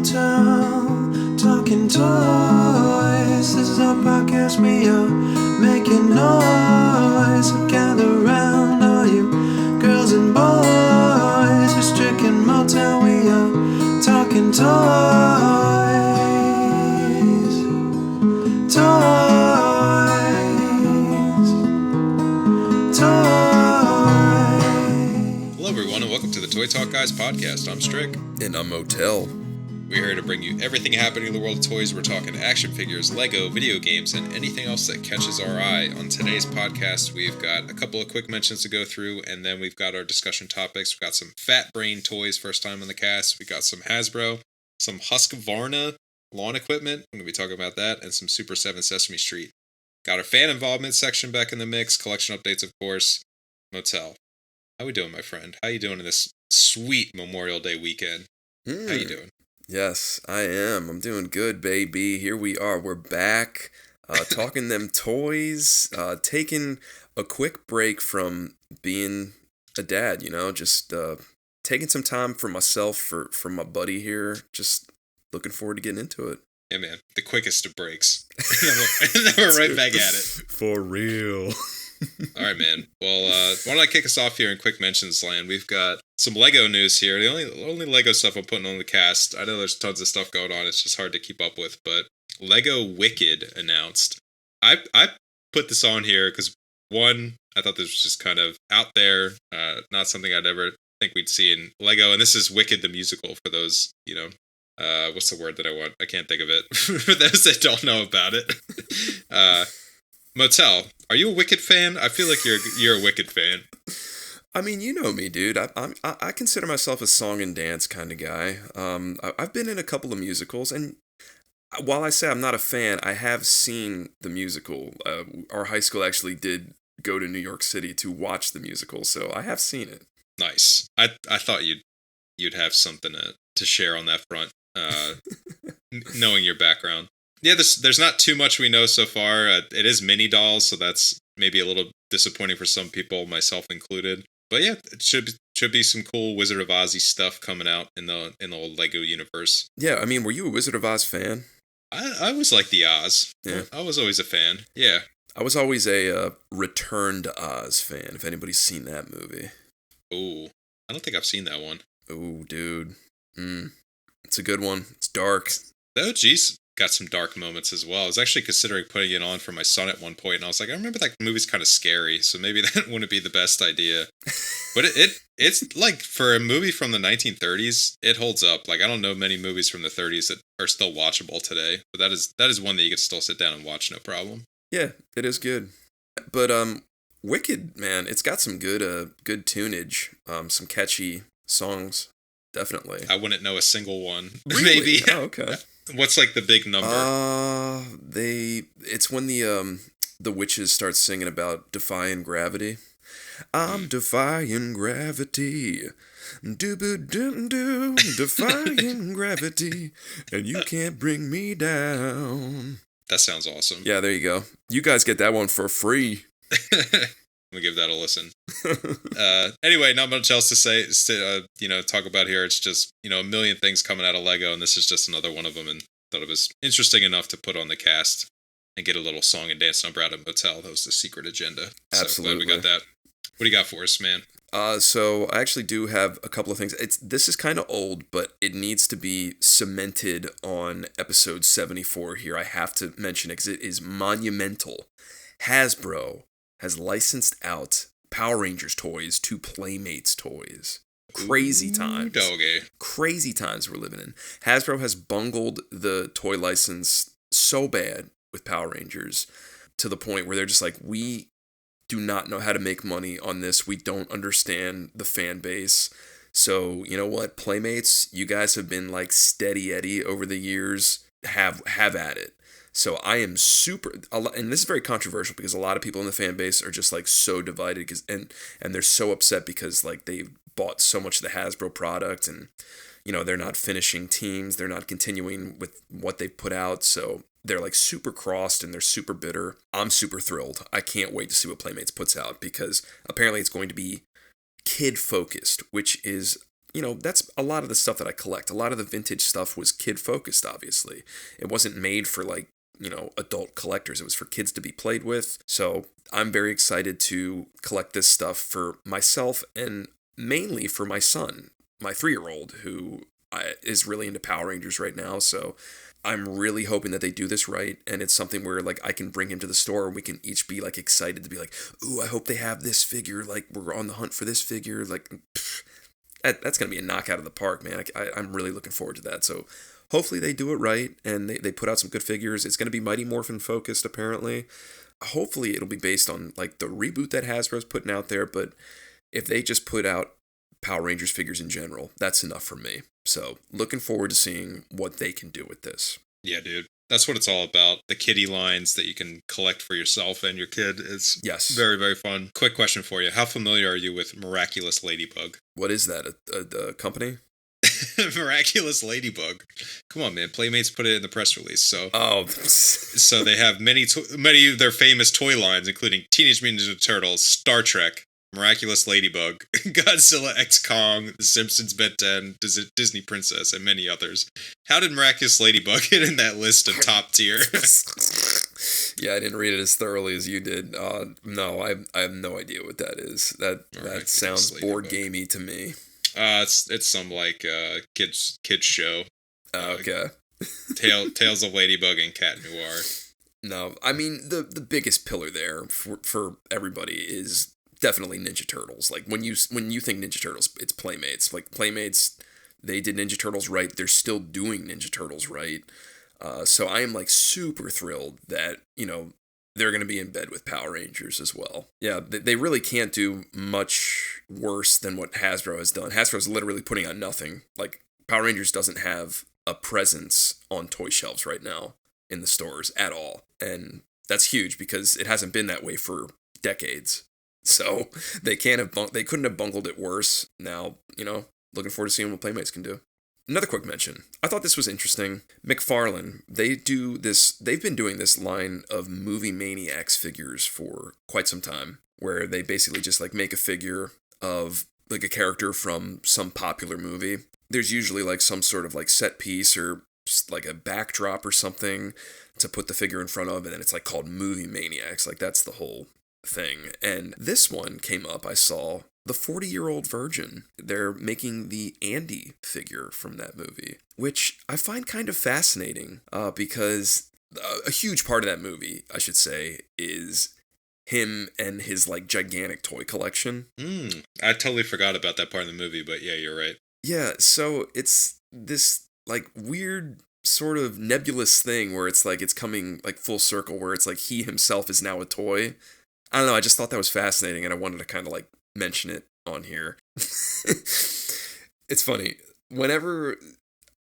Motyl, talking toys. This is our podcast, we are making noise. So gather round, all you girls and boys. We're Strick and Motyl, we are talking toys. Hello everyone and welcome to the Toy Talk Guys podcast. I'm Strick. And I'm Motyl. We're here to bring you everything happening in the world of toys. We're talking action figures, Lego, video games, and anything else that catches our eye. On today's podcast, we've got a couple of quick mentions to go through, and then we've got our discussion topics. We've got some Fat Brain toys, first time on the cast. We've got some Hasbro, some Husqvarna lawn equipment. I'm going to be talking about that, and some Super7 Sesame Street. Got our fan involvement section back in the mix, collection updates, of course. Motyl, how we doing, my friend? How you doing in this sweet Memorial Day weekend? How you doing? Yes, I am. I'm doing good, baby. Here we are. We're back, talking them toys, taking a quick break from being a dad, just taking some time for myself, for my buddy here. Just looking forward to getting into it. Yeah, man. The quickest of breaks. and then we're right back at it. For real. All right, man. Well, why don't I kick us off here in quick mentions land? We've got some Lego news here. The only Lego stuff I'm putting on the cast. I know there's tons of stuff going on. It's just hard to keep up with. But Lego Wicked announced. I put this on here because, one, I thought this was just kind of out there. Not something I'd ever think we'd see in Lego. And this is Wicked the musical for those, what's the word that I want? I can't think of it. For those that don't know about it. Motyl, are you a Wicked fan? I feel like you're a Wicked fan. I mean, you know me, dude. I consider myself a song and dance kind of guy. I've been in a couple of musicals, and while I say I'm not a fan, I have seen the musical. Our high school actually did go to New York City to watch the musical, so I have seen it. Nice. I thought you'd have something to share on that front, knowing your background. Yeah, there's not too much we know so far. It is mini dolls, so that's maybe a little disappointing for some people, myself included. But yeah, it should be some cool Wizard of Oz stuff coming out in the old Lego universe. Yeah, I mean, were you a Wizard of Oz fan? I was like the Oz. Yeah, I was always a fan. Yeah, I was always a Return to Oz fan. If anybody's seen that movie. Ooh, I don't think I've seen that one. Ooh, dude, it's a good one. It's dark. Oh, geez. Got some dark moments as well. I was actually considering putting it on for my son at one point, and I was like, I remember that movie's kind of scary, so maybe that wouldn't be the best idea. But it's like, for a movie from the 1930s, it holds up. Like, I don't know many movies from the 30s that are still watchable today, but that is one that you could still sit down and watch, no problem. Yeah, it is good. But Wicked, man, it's got some good tunage, some catchy songs, definitely. I wouldn't know a single one. Really? Maybe. Oh, okay. What's like the big number? It's when the witches start singing about defying gravity. I'm defying gravity. Do defying gravity, and you can't bring me down. That sounds awesome. Yeah, there you go. You guys get that one for free. Let me give that a listen. Anyway, not much else to say. Talk about here. It's just, a million things coming out of Lego, and this is just another one of them. And thought it was interesting enough to put on the cast and get a little song and dance number out of Motyl. That was the secret agenda. Absolutely. So glad we got that. What do you got for us, man? So I actually do have a couple of things. This is kind of old, but it needs to be cemented on episode 74 here. I have to mention it because it is monumental. Hasbro has licensed out Power Rangers toys to Playmates toys. Crazy times. Doggy. Crazy times we're living in. Hasbro has bungled the toy license so bad with Power Rangers to the point where they're just like, we do not know how to make money on this. We don't understand the fan base. So, you know what? Playmates, you guys have been like steady Eddie over the years. Have at it. So I am and this is very controversial because a lot of people in the fan base are just like so divided and they're so upset because like they bought so much of the Hasbro product and they're not finishing teams, they're not continuing with what they've put out, so they're like super crossed and they're super bitter. I'm super thrilled. I can't wait to see what Playmates puts out because apparently it's going to be kid focused, which is that's a lot of the stuff that I collect. A lot of the vintage stuff was kid-focused, obviously. It wasn't made for, like, adult collectors. It was for kids to be played with. So I'm very excited to collect this stuff for myself and mainly for my son, my 3-year-old, who is really into Power Rangers right now. So I'm really hoping that they do this right, and it's something where, like, I can bring him to the store and we can each be, like, excited to be like, ooh, I hope they have this figure, like, we're on the hunt for this figure, like, that's going to be a knockout of the park, man. I'm really looking forward to that. So hopefully they do it right, and they put out some good figures. It's going to be Mighty Morphin focused, apparently. Hopefully it'll be based on, like, the reboot that Hasbro's putting out there, but if they just put out Power Rangers figures in general, that's enough for me. So looking forward to seeing what they can do with this. Yeah, dude. That's what it's all about. The kiddie lines that you can collect for yourself and your kid. It's very, very fun. Quick question for you. How familiar are you with Miraculous Ladybug? What is that? A company? Miraculous Ladybug. Come on, man. Playmates put it in the press release. So, so they have many of their famous toy lines, including Teenage Mutant Ninja Turtles, Star Trek, Miraculous Ladybug, Godzilla X Kong, The Simpsons Ben 10, Disney Princess, and many others. How did Miraculous Ladybug get in that list of top tier? Yeah, I didn't read it as thoroughly as you did. No, I have no idea what that is. That sounds board gamey to me. It's some like kids show. Okay. Tales of Ladybug and Cat Noir. No, I mean the biggest pillar there for everybody is definitely Ninja Turtles. Like when you think Ninja Turtles, it's Playmates. Like Playmates, they did Ninja Turtles right. They're still doing Ninja Turtles right. So I am like super thrilled that they're going to be in bed with Power Rangers as well. Yeah, they really can't do much worse than what Hasbro has done. Hasbro's literally putting out nothing. Like Power Rangers doesn't have a presence on toy shelves right now in the stores at all, and that's huge because it hasn't been that way for decades. So they couldn't have bungled it worse. Now, looking forward to seeing what Playmates can do. Another quick mention. I thought this was interesting. McFarlane, they've been doing this line of movie Maniacs figures for quite some time, where they basically just like make a figure of like a character from some popular movie. There's usually like some sort of like set piece or like a backdrop or something to put the figure in front of, and then it's like called Movie Maniacs. Like that's the whole thing. And this one came up, I saw the 40-Year-Old Virgin. They're making the Andy figure from that movie, which I find kind of fascinating because a huge part of that movie, I should say, is him and his like gigantic toy collection. I totally forgot about that part of the movie, but yeah, you're right. Yeah, so it's this like weird sort of nebulous thing where it's like it's coming like full circle, where it's like he himself is now a toy. I don't know, I just thought that was fascinating and I wanted to kind of like mention it on here. It's funny. Whenever,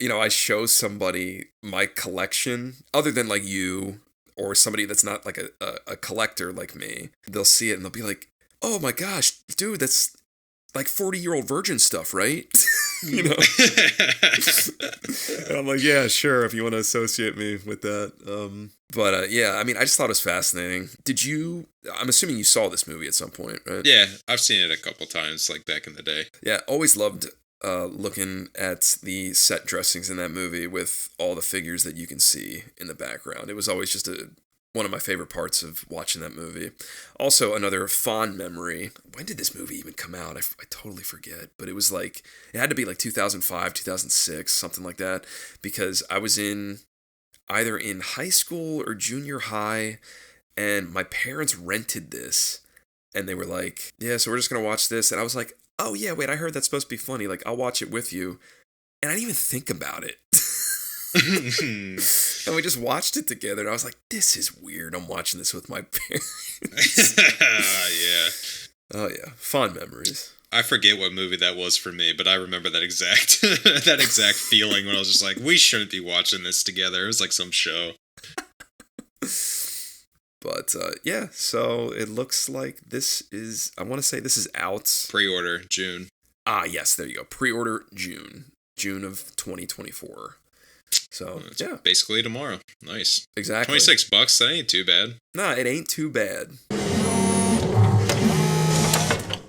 I show somebody my collection, other than like you or somebody that's not like a collector like me, they'll see it and they'll be like, oh my gosh, dude, that's like 40-Year-Old Virgin stuff, right? And I'm like, yeah, sure, if you want to associate me with that. But yeah, I mean, I just thought it was fascinating. I'm assuming you saw this movie at some point, right? Yeah, I've seen it a couple times, like back in the day. Yeah, always loved looking at the set dressings in that movie with all the figures that you can see in the background. It was always just one of my favorite parts of watching that movie. Also, another fond memory. When did this movie even come out? I totally forget. But it was like, it had to be like 2005, 2006, something like that. Because I was either in high school or junior high, and my parents rented this. And they were like, yeah, so we're just going to watch this. And I was like, oh yeah, wait, I heard that's supposed to be funny. Like, I'll watch it with you. And I didn't even think about it. And we just watched it together, and I was like, this is weird. I'm watching this with my parents. Yeah. Oh, yeah. Fond memories. I forget what movie that was for me, but I remember that exact feeling when I was just like, we shouldn't be watching this together. It was like some show. But, yeah, so it looks like I want to say this is out. Pre-order, June. Ah, yes, there you go. Pre-order, June of 2024. So, yeah. Basically tomorrow. Nice. Exactly. $26, that ain't too bad. Nah, it ain't too bad.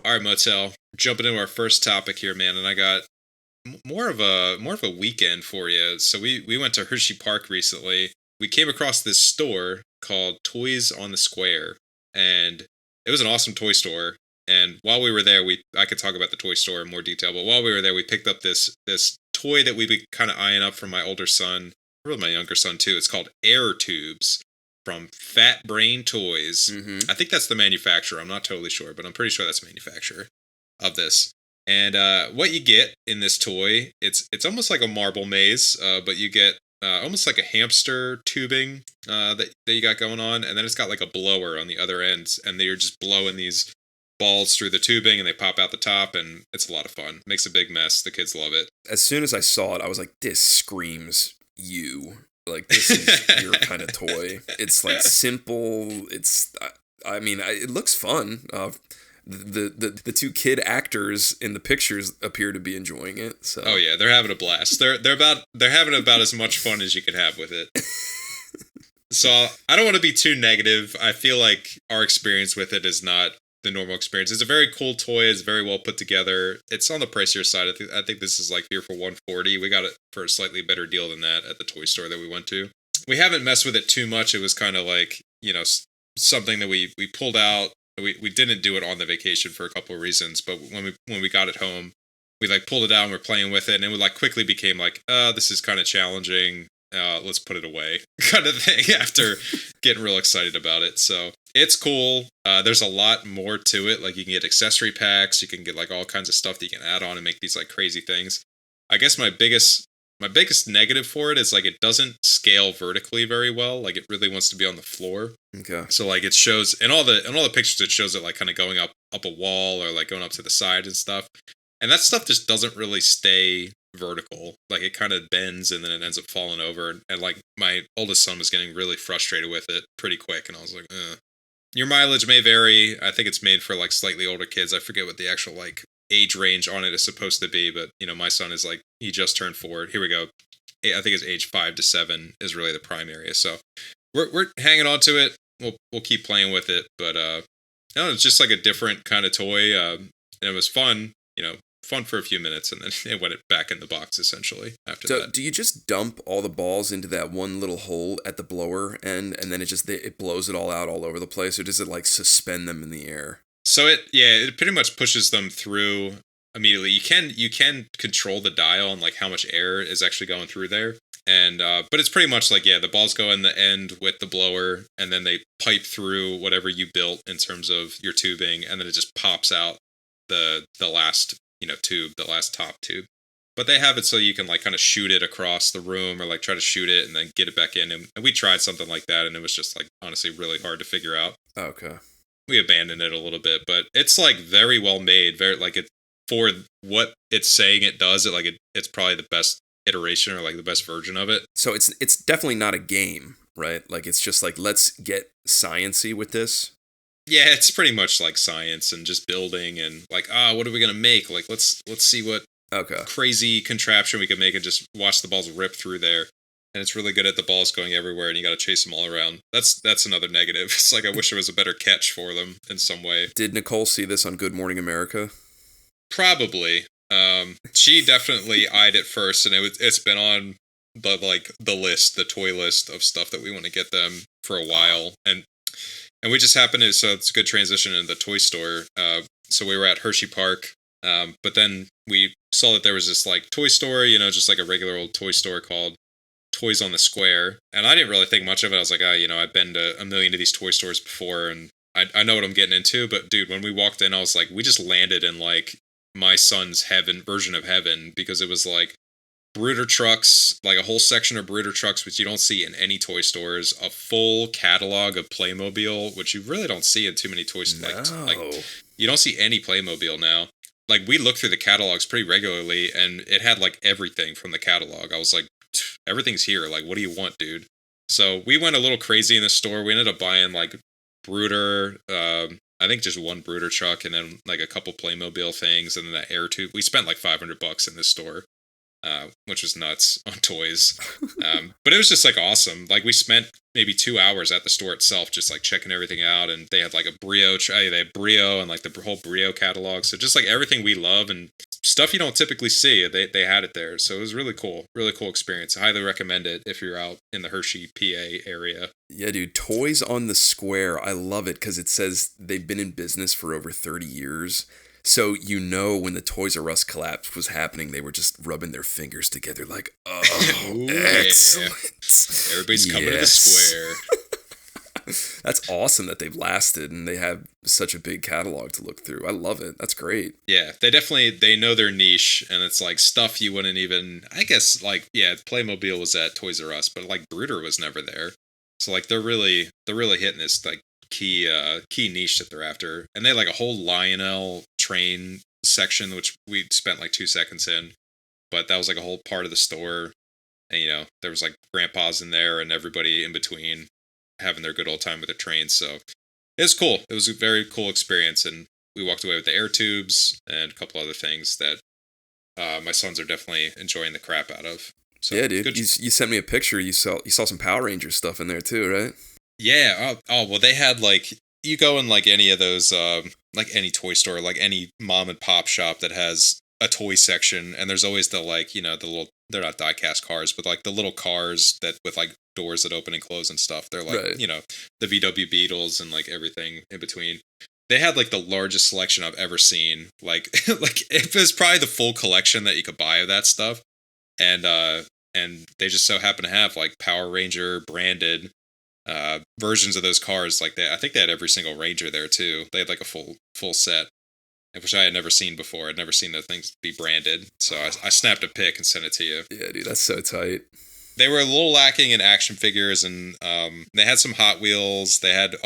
All right, Motyl. Jumping into our first topic here, man, and I got more of a weekend for you. So we went to Hershey Park recently. We came across this store called Toys on the Square, and it was an awesome toy store. And while we were there, I could talk about the toy store in more detail. But while we were there, we picked up this toy that we've been kind of eyeing up from my older son, really my younger son too. It's called Air Toobz from Fat Brain Toys. Mm-hmm. I think that's the manufacturer. I'm not totally sure, but I'm pretty sure that's the manufacturer of this. And what you get in this toy, it's almost like a marble maze, but you get almost like a hamster tubing that you got going on, and then it's got like a blower on the other ends, and they're just blowing these balls through the tubing, and they pop out the top, and it's a lot of fun. Makes a big mess. The kids love it. As soon as I saw it, I was like, this screams you. Like, this is your kind of toy. It's like simple. It's, I mean, it looks fun. The two kid actors in the pictures appear to be enjoying it. So. Oh yeah, they're having a blast. They're having about as much fun as you could have with it. So I don't want to be too negative. I feel like our experience with it is not the normal experience. It's a very cool toy. It's very well put together. It's on the pricier side. I think this is like here for $140. We got it for a slightly better deal than that at the toy store that we went to. We haven't messed with it too much. It was kind of like, something that we pulled out. We didn't do it on the vacation for a couple of reasons, but when we got it home, we like pulled it out and we're playing with it, and it like quickly became like, this is kind of challenging. Let's put it away kind of thing after getting real excited about it. So it's cool. There's a lot more to it. Like you can get accessory packs. You can get like all kinds of stuff that you can add on and make these like crazy things. I guess my biggest negative for it is like it doesn't scale vertically very well. Like it really wants to be on the floor. Okay. So like it shows in all the pictures, it shows it like kind of going up a wall or like going up to the side and stuff. And that stuff just doesn't really stay vertical. Like it kind of bends and then it ends up falling over. And like my oldest son was getting really frustrated with it pretty quick, and I was like, Your mileage may vary. I think it's made for like slightly older kids. I forget what the actual like age range on it is supposed to be, but my son is like, he just turned 4. Here we go. I think it's age 5 to 7 is really the prime area. So we're hanging on to it. We'll keep playing with it, but it's just like a different kind of toy. And it was fun, fun for a few minutes, and then it went back in the box essentially after that. So do you just dump all the balls into that one little hole at the blower end, and then it blows it all out all over the place, or does it like suspend them in the air? So it pretty much pushes them through immediately. You can control the dial on like how much air is actually going through there. And but it's pretty much like, the balls go in the end with the blower, and then they pipe through whatever you built in terms of your tubing, and then it just pops out the last tube, the last top tube. But they have it so you can like kind of shoot it across the room, or like try to shoot it and then get it back in. And we tried something like that, and it was just like honestly really hard to figure out. Okay. We abandoned it a little bit, but it's like very well made. Very like it for what it's saying it does. It's probably the best iteration or like the best version of it. So it's definitely not a game, right? Like it's just like, let's get science-y with this. Yeah, it's pretty much like science and just building and like, what are we gonna make? Like let's see what crazy contraption we can make and just watch the balls rip through there. And it's really good at the balls going everywhere, and you got to chase them all around. That's another negative. It's like I wish there was a better catch for them in some way. Did Nicole see this on Good Morning America? Probably. She definitely eyed it first, and it's been on the list, the toy list of stuff that we want to get them for a while. And we just happened to, so it's a good transition into the toy store. So we were at Hershey Park, but then we saw that there was this like toy store, just like a regular old toy store called Toys on the Square. And I didn't really think much of it. I was like, I've been to a million of these toy stores before, and I know what I'm getting into. But dude, when we walked in, I was like, we just landed in like my son's version of heaven, because it was like Brooder trucks, like a whole section of Brooder trucks, which you don't see in any toy stores, a full catalog of Playmobil, which you really don't see in too many toy stores. No. Like you don't see any Playmobil now. Like we look through the catalogs pretty regularly, and it had like everything from the catalog. I was like, everything's here. Like, what do you want, dude? So we went a little crazy in the store. We ended up buying like Brooder, I think just one Brooder truck, and then like a couple Playmobil things, and then that air tube. We spent like $500 in this store. which was nuts on toys. But it was just like awesome. Like we spent maybe 2 hours at the store itself, just like checking everything out. And they had like a they had Brio and like the whole Brio catalog. So just like everything we love and stuff you don't typically see, they had it there. So it was really cool experience. I highly recommend it if you're out in the Hershey, PA area. Yeah, dude, Toys on the Square. I love it because it says they've been in business for over 30 years. So when the Toys R Us collapse was happening, they were just rubbing their fingers together like, oh, Ooh, excellent. Yeah. Everybody's coming to the square. That's awesome that they've lasted and they have such a big catalog to look through. I love it. That's great. Yeah, they know their niche, and it's like stuff you wouldn't even, I guess, like, yeah, Playmobil was at Toys R Us, but like Brooder was never there. So like they're really hitting this like key niche that they're after. And they had like a whole Lionel train section, which we spent like 2 seconds in, but that was like a whole part of the store. And there was like grandpas in there and everybody in between having their good old time with the trains. So it was cool. It was a very cool experience, and we walked away with the air tubes and a couple other things that my sons are definitely enjoying the crap out of. So, yeah, dude. You sent me a picture. You saw some Power Rangers stuff in there too, right? Yeah. Oh, well, they had like, you go in like any of those, like any toy store, like any mom and pop shop that has a toy section, and there's always the like, the little, they're not die-cast cars, but like the little cars that with like doors that open and close and stuff. They're like, right. The VW Beetles and like everything in between. They had like the largest selection I've ever seen. Like, like it was probably the full collection that you could buy of that stuff. And they just so happen to have like Power Ranger branded versions of those cars. Like I think they had every single Ranger there too. They had like a full set, which I had never seen before. I'd never seen the things be branded. So I snapped a pic and sent it to you. Yeah, dude, that's so tight. They were a little lacking in action figures, and they had some Hot Wheels. They had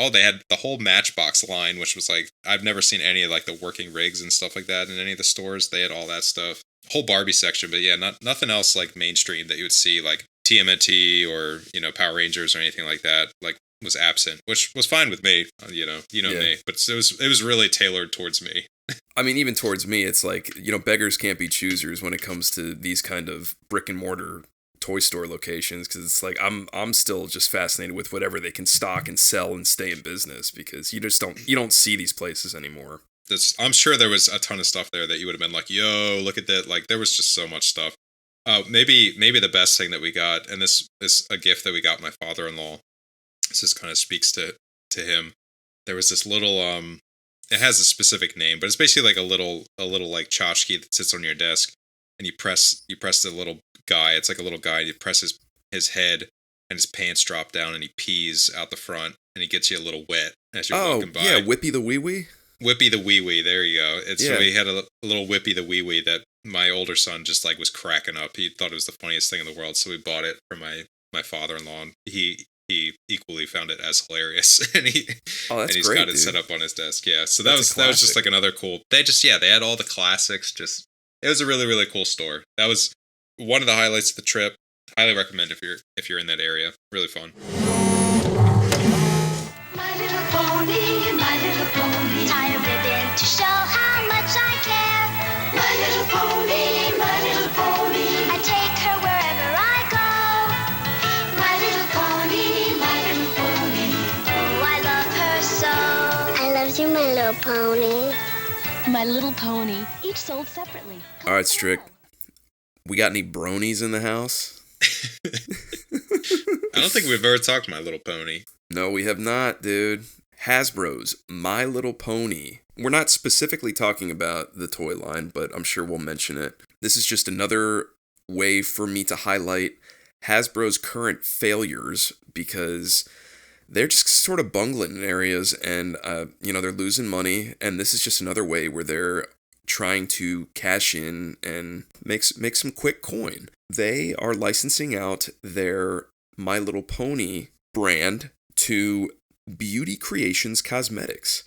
the whole Matchbox line, which was like, I've never seen any of like the working rigs and stuff like that in any of the stores. They had all that stuff. Whole Barbie section, but yeah, nothing else like mainstream that you would see like TMNT or Power Rangers or anything like that like was absent, which was fine with me. Yeah. Me, but it was really tailored towards me. I mean, even towards me, it's like beggars can't be choosers when it comes to these kind of brick and mortar toy store locations, because it's like I'm still just fascinated with whatever they can stock and sell and stay in business, because you don't see these places anymore. I'm sure there was a ton of stuff there that you would have been like, yo, look at that. Like there was just so much stuff. Maybe the best thing that we got, and this is a gift that we got my father-in-law. This just kind of speaks to him. There was this little it has a specific name, but it's basically like a little like tchotchke that sits on your desk, and you press the little guy. It's like a little guy. You press his head, and his pants drop down, and he pees out the front, and he gets you a little wet as you're walking by. Yeah, Whippy the Wee Wee. Whippy the Wee Wee, there you go. So we had a little Whippy the Wee Wee that my older son just like was cracking up. He thought it was the funniest thing in the world, so we bought it for my father-in-law. And he equally found it as hilarious, and he's great, got it dude. set up on his desk. Yeah, so that was just like another cool. They had all the classics. Just it was a really, really cool store. That was one of the highlights of the trip. Highly recommend if you're in that area. Really fun. My little pony, my little pony. Tie a ribbon to show how much I care. My little pony, my little pony. I take her wherever I go. My little pony, my little pony. Oh, I love her so. I love you, my little pony. My Little Pony, each sold separately. All right, Strick. We got any bronies in the house? I don't think we've ever talked My Little Pony. No, we have not, dude. Hasbro's My Little Pony. We're not specifically talking about the toy line, but I'm sure we'll mention it. This is just another way for me to highlight Hasbro's current failures, because they're just sort of bungling in areas, and they're losing money, and this is just another way where they're trying to cash in and make some quick coin. They are licensing out their My Little Pony brand to Beauty Creations Cosmetics,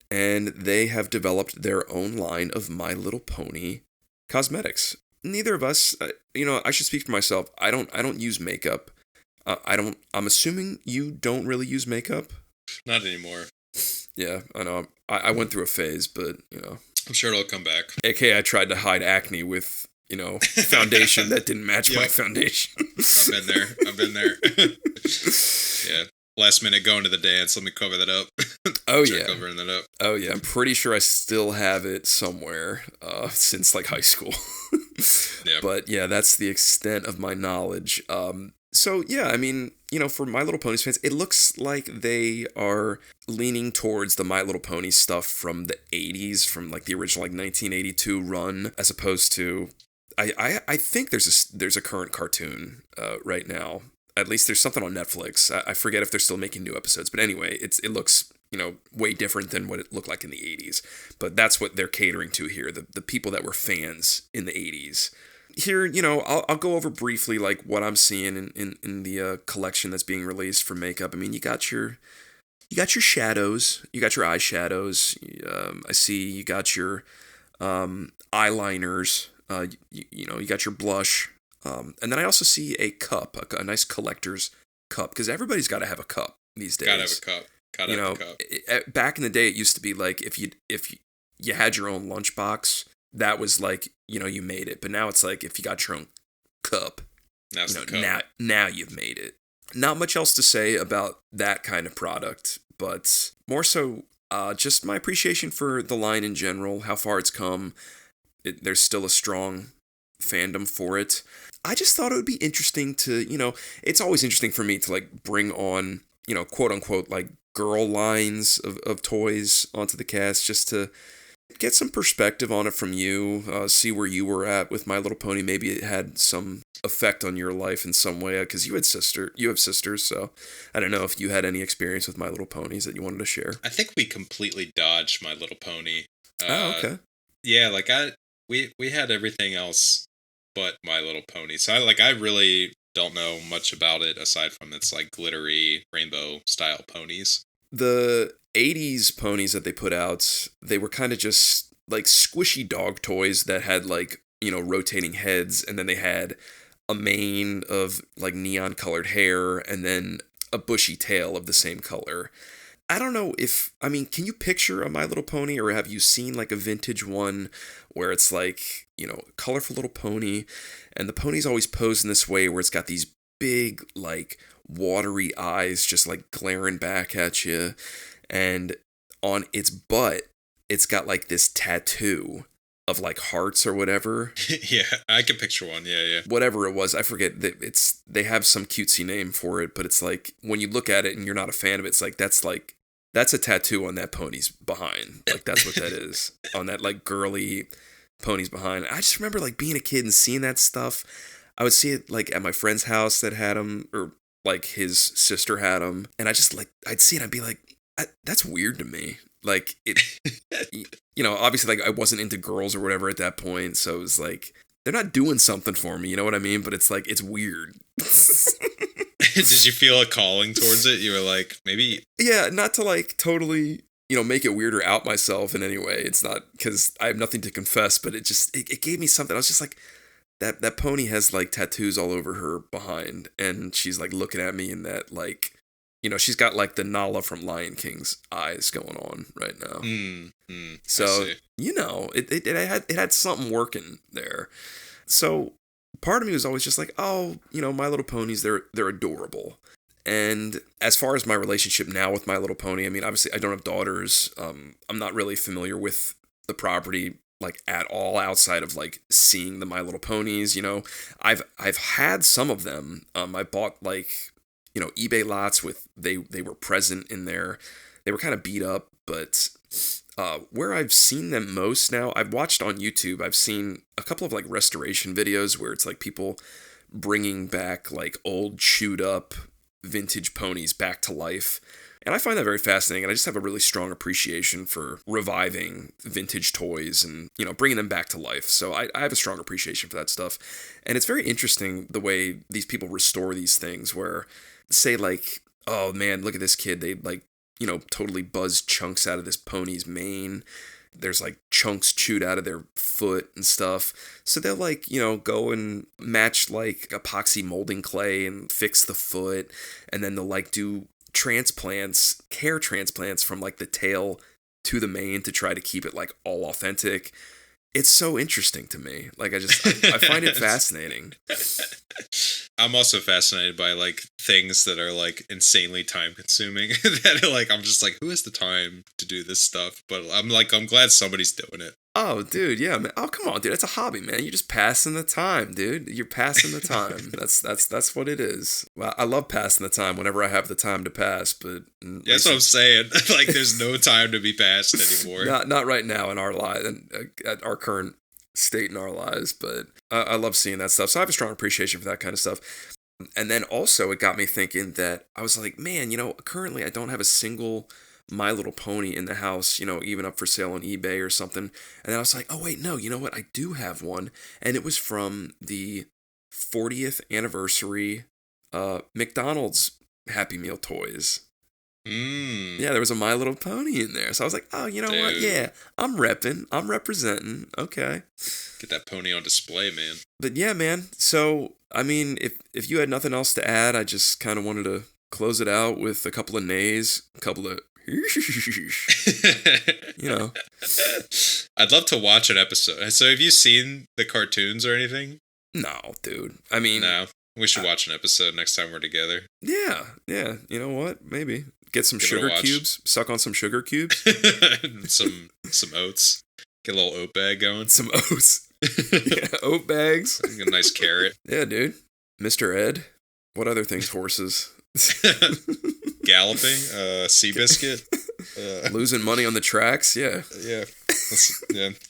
and they have developed their own line of My Little Pony cosmetics. Neither of us, I should speak for myself. I don't use makeup. I'm assuming you don't really use makeup? Not anymore. Yeah, I know. I went through a phase, but, I'm sure it'll come back. AKA I tried to hide acne with, foundation that didn't match my Yep. foundation. I've been there. Yeah. Last minute going to the dance. Let me cover that up. Oh, Try yeah. covering that up. Oh, yeah. I'm pretty sure I still have it somewhere since like high school. Yeah. But yeah, that's the extent of my knowledge. So yeah, I mean, for My Little Ponies fans, it looks like they are leaning towards the My Little Pony stuff from the 80s, from like the original like 1982 run, as opposed to, I think there's a current cartoon right now. At least there's something on Netflix. I forget if they're still making new episodes, but anyway, it looks way different than what it looked like in the 80s. But that's what they're catering to here, the people that were fans in the 80s. Here, I'll go over briefly like what I'm seeing in the collection that's being released for makeup. I mean, you got your shadows, you got your eyeshadows. I see you got your eyeliners. You got your blush. And then I also see a cup, a nice collector's cup, because everybody's got to have a cup these days. Gotta have a cup. Gotta have a cup. Back in the day, it used to be like if you had your own lunchbox, that was like you made it. But now it's like if you got your own cup, That's the cup. now you've made it. Not much else to say about that kind of product, but more so just my appreciation for the line in general, how far it's come. There's still a strong fandom for it. I just thought it would be interesting to, it's always interesting for me to like bring on, quote unquote, like girl lines of toys onto the cast, just to get some perspective on it from you, see where you were at with My Little Pony. Maybe it had some effect on your life in some way, because you have sisters, so I don't know if you had any experience with My Little Ponies that you wanted to share. I think we completely dodged My Little Pony. Okay. Yeah, like we had everything else but My Little Pony. So I really don't know much about it aside from its like glittery rainbow style ponies. The 80s ponies that they put out, they were kind of just like squishy dog toys that had like, rotating heads, and then they had a mane of like neon colored hair and then a bushy tail of the same color. I don't know can you picture a My Little Pony, or have you seen like a vintage one where it's like, colorful little pony, and the pony's always posed in this way where it's got these big, like, watery eyes just like glaring back at you, and on its butt, it's got like this tattoo of like hearts or whatever. Yeah, I can picture one. Yeah. Whatever it was, I forget. They have some cutesy name for it, but it's like when you look at it and you're not a fan of it, it's like that's a tattoo on that pony's behind. Like that's what that is on that like girly pony's behind. I just remember like being a kid and seeing that stuff. I would see it like at my friend's house that had them, or like his sister had them, and I just like I'd see it and I'd be like, that's weird to me. Like it, obviously like I wasn't into girls or whatever at that point, so it was like they're not doing something for me, you know what I mean? But it's like it's weird. Did you feel a calling towards it? You were like, maybe. Yeah, not to like totally, make it weird or out myself in any way. It's not because I have nothing to confess, but it gave me something. I was just like, that pony has like tattoos all over her behind, and she's like looking at me in that like, she's got like the Nala from Lion King's eyes going on right now. So it had something working there. So part of me was always just like, oh, My Little Ponies, they're adorable. And as far as my relationship now with My Little Pony, I mean, obviously I don't have daughters. I'm not really familiar with the property like at all outside of like seeing the My Little Ponies. I've had some of them. I bought like, eBay lots with they were present in there. They were kind of beat up, but where I've seen them most now, I've watched on YouTube. I've seen a couple of like restoration videos where it's like people bringing back like old chewed up vintage ponies back to life. And I find that very fascinating, and I just have a really strong appreciation for reviving vintage toys and, bringing them back to life. So I have a strong appreciation for that stuff. And it's very interesting the way these people restore these things where, say like, oh man, look at this kid. They like, totally buzz chunks out of this pony's mane. There's like chunks chewed out of their foot and stuff. So they'll like, go and match like epoxy molding clay and fix the foot. And then they'll like do hair transplants from like the tail to the mane to try to keep it like all authentic. it's so interesting to me. Like, I find it fascinating. I'm also fascinated by like things that are like insanely time consuming that are like, I'm just like, who has the time to do this stuff? But I'm glad somebody's doing it. Oh, dude, yeah, man. Oh, come on, dude. It's a hobby, man. You're just passing the time, dude. You're passing the time. That's what it is. Well, I love passing the time whenever I have the time to pass, but that's what I'm saying. Like, there's no time to be passed anymore. Not right now in our lives, at our current state in our lives. But I love seeing that stuff. So I have a strong appreciation for that kind of stuff. And then also, it got me thinking that I was like, man, currently I don't have a single My Little Pony in the house, even up for sale on eBay or something. And then I was like, oh, wait, no, you know what? I do have one. And it was from the 40th anniversary McDonald's Happy Meal toys. Yeah, there was a My Little Pony in there. So I was like, oh, you know what? Yeah, I'm representing. Okay. Get that pony on display, man. But yeah, man. So, I mean, if you had nothing else to add, I just kind of wanted to close it out with a couple of nays, a couple of I'd love to watch an episode. So have you seen the cartoons or anything? No, dude. I mean, no. We should watch an episode next time we're together. Yeah. You know what? Maybe get some sugar cubes. Suck on some sugar cubes. some oats. Get a little oat bag going. Some oats. Yeah, oat bags. A nice carrot. Yeah, dude. Mr. Ed. What other things? Horses. Galloping. Seabiscuit. Losing money on the tracks. Yeah. Yeah.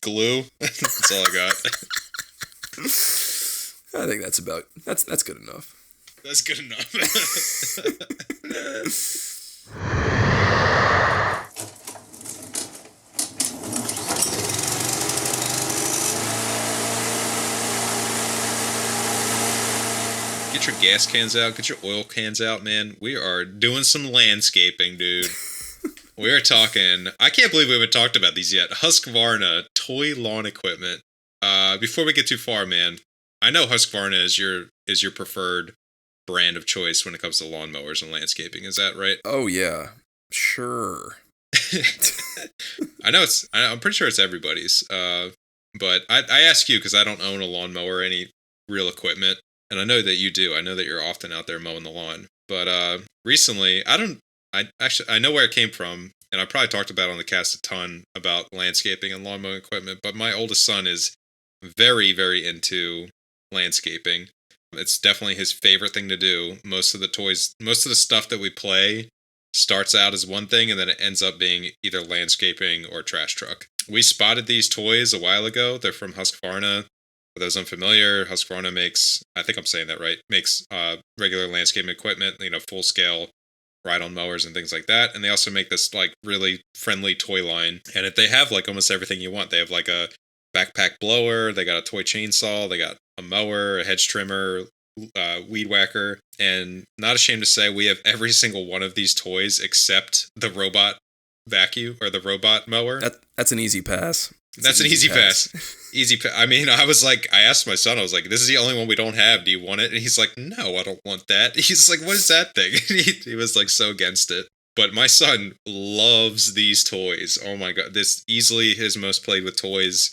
Glue. That's all I got. I think that's good enough. That's good enough. Get your gas cans out. Get your oil cans out, man. We are doing some landscaping, dude. We are talking... I can't believe we haven't talked about these yet. Husqvarna toy lawn equipment. Before we get too far, man, I know Husqvarna is your preferred brand of choice when it comes to lawnmowers and landscaping. Is that right? Oh, yeah. Sure. I'm pretty sure it's everybody's. But I ask you because I don't own a lawnmower or any real equipment. And I know that you do. I know that you're often out there mowing the lawn. But recently, I know where it came from. And I probably talked about it on the cast a ton about landscaping and lawn mowing equipment. But my oldest son is very, very into landscaping. It's definitely his favorite thing to do. Most of the stuff that we play starts out as one thing and then it ends up being either landscaping or trash truck. We spotted these toys a while ago. They're from Husqvarna. For those unfamiliar, Husqvarna makes, I think I'm saying that right, makes regular landscaping equipment, full scale ride-on mowers and things like that. And they also make this like really friendly toy line. And they have like almost everything you want. They have like a backpack blower, they got a toy chainsaw, they got a mower, a hedge trimmer, weed whacker, and not ashamed to say we have every single one of these toys except the robot vacuum or the robot mower. That's an easy pass. That's an easy pass. I mean, I asked my son, I was like, this is the only one we don't have. Do you want it? And he's like, no, I don't want that. He's like, what is that thing? He was like so against it. But my son loves these toys. Oh my God. This easily his most played with toys.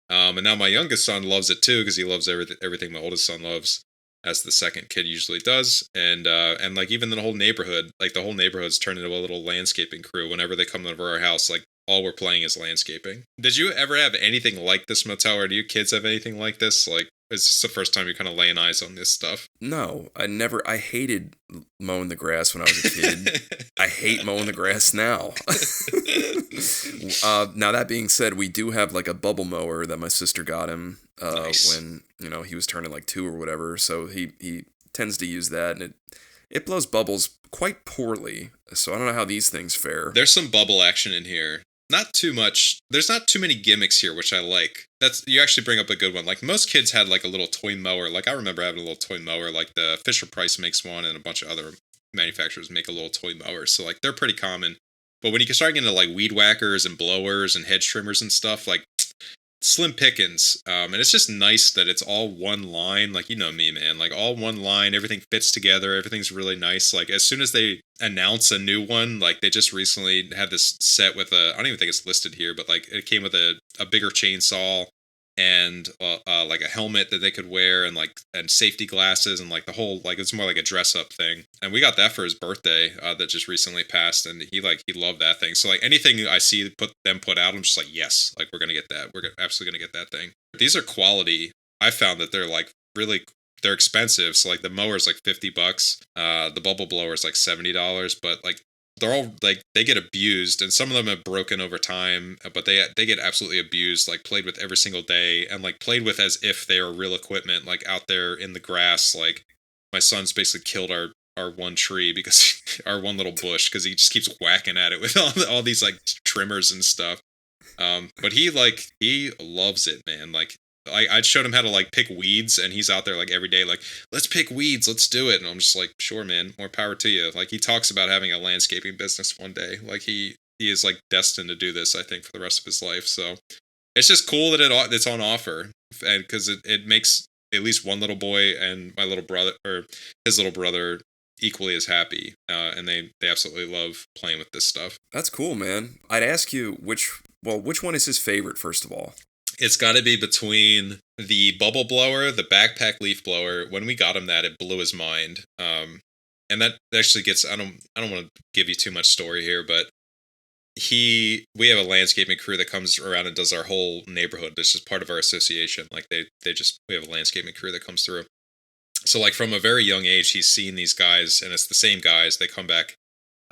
And now my youngest son loves it too because he loves everything my oldest son loves, as the second kid usually does. And like even the whole neighborhood's turned into a little landscaping crew. Whenever they come over our house, like all we're playing is landscaping. Did you ever have anything like this, Motyl, or do you kids have anything like this? Like, is this the first time you're kind of laying eyes on this stuff? No, I hated mowing the grass when I was a kid. I hate mowing the grass now. Now that being said, we do have like a bubble mower that my sister got him nice. When he was turning like 2 or whatever. So he tends to use that, and it blows bubbles quite poorly. So I don't know how these things fare. There's some bubble action in here. Not too much. There's not too many gimmicks here, which I like. You actually bring up a good one. Like most kids had like a little toy mower. Like I remember having a little toy mower. Like the Fisher-Price makes one, and a bunch of other manufacturers make a little toy mower. So like they're pretty common. But when you start getting into like weed whackers and blowers and hedge trimmers and stuff, like slim pickings. And it's just nice that it's all one line. Like, you know me, man, like all one line, everything fits together. Everything's really nice. Like as soon as they announce a new one, like they just recently had this set with I don't even think it's listed here, but like it came with a bigger chainsaw, and like a helmet that they could wear, and safety glasses, and like the whole, like it's more like a dress up thing. And we got that for his birthday that just recently passed, and he loved that thing. So like anything I see put out, I'm just like, yes, like we're gonna get that. We're absolutely gonna get that thing. These are quality. I found that they're like they're expensive. So like the mower's like $50. The bubble blower's like $70, but like they're all like, they get abused, and some of them have broken over time, but they get absolutely abused, like played with every single day, and like played with as if they are real equipment, like out there in the grass. Like my son's basically killed our one tree because our one little bush, because he just keeps whacking at it with all these like trimmers and stuff. But he loves it, man. Like I showed him how to like pick weeds, and he's out there like every day, like, let's pick weeds, let's do it. And I'm just like, sure, man, more power to you. Like he talks about having a landscaping business one day. Like he is like destined to do this, I think, for the rest of his life. So it's just cool that it's on offer, and because it makes at least one little boy and my little brother, or his little brother, equally as happy. And they absolutely love playing with this stuff. That's cool, man. I'd ask you which one is his favorite, first of all? It's got to be between the bubble blower, the backpack leaf blower. When we got him that, it blew his mind. And that actually gets, I don't want to give you too much story here, but we have a landscaping crew that comes around and does our whole neighborhood. This is part of our association. Like we have a landscaping crew that comes through. So like from a very young age, he's seen these guys, and it's the same guys. They come back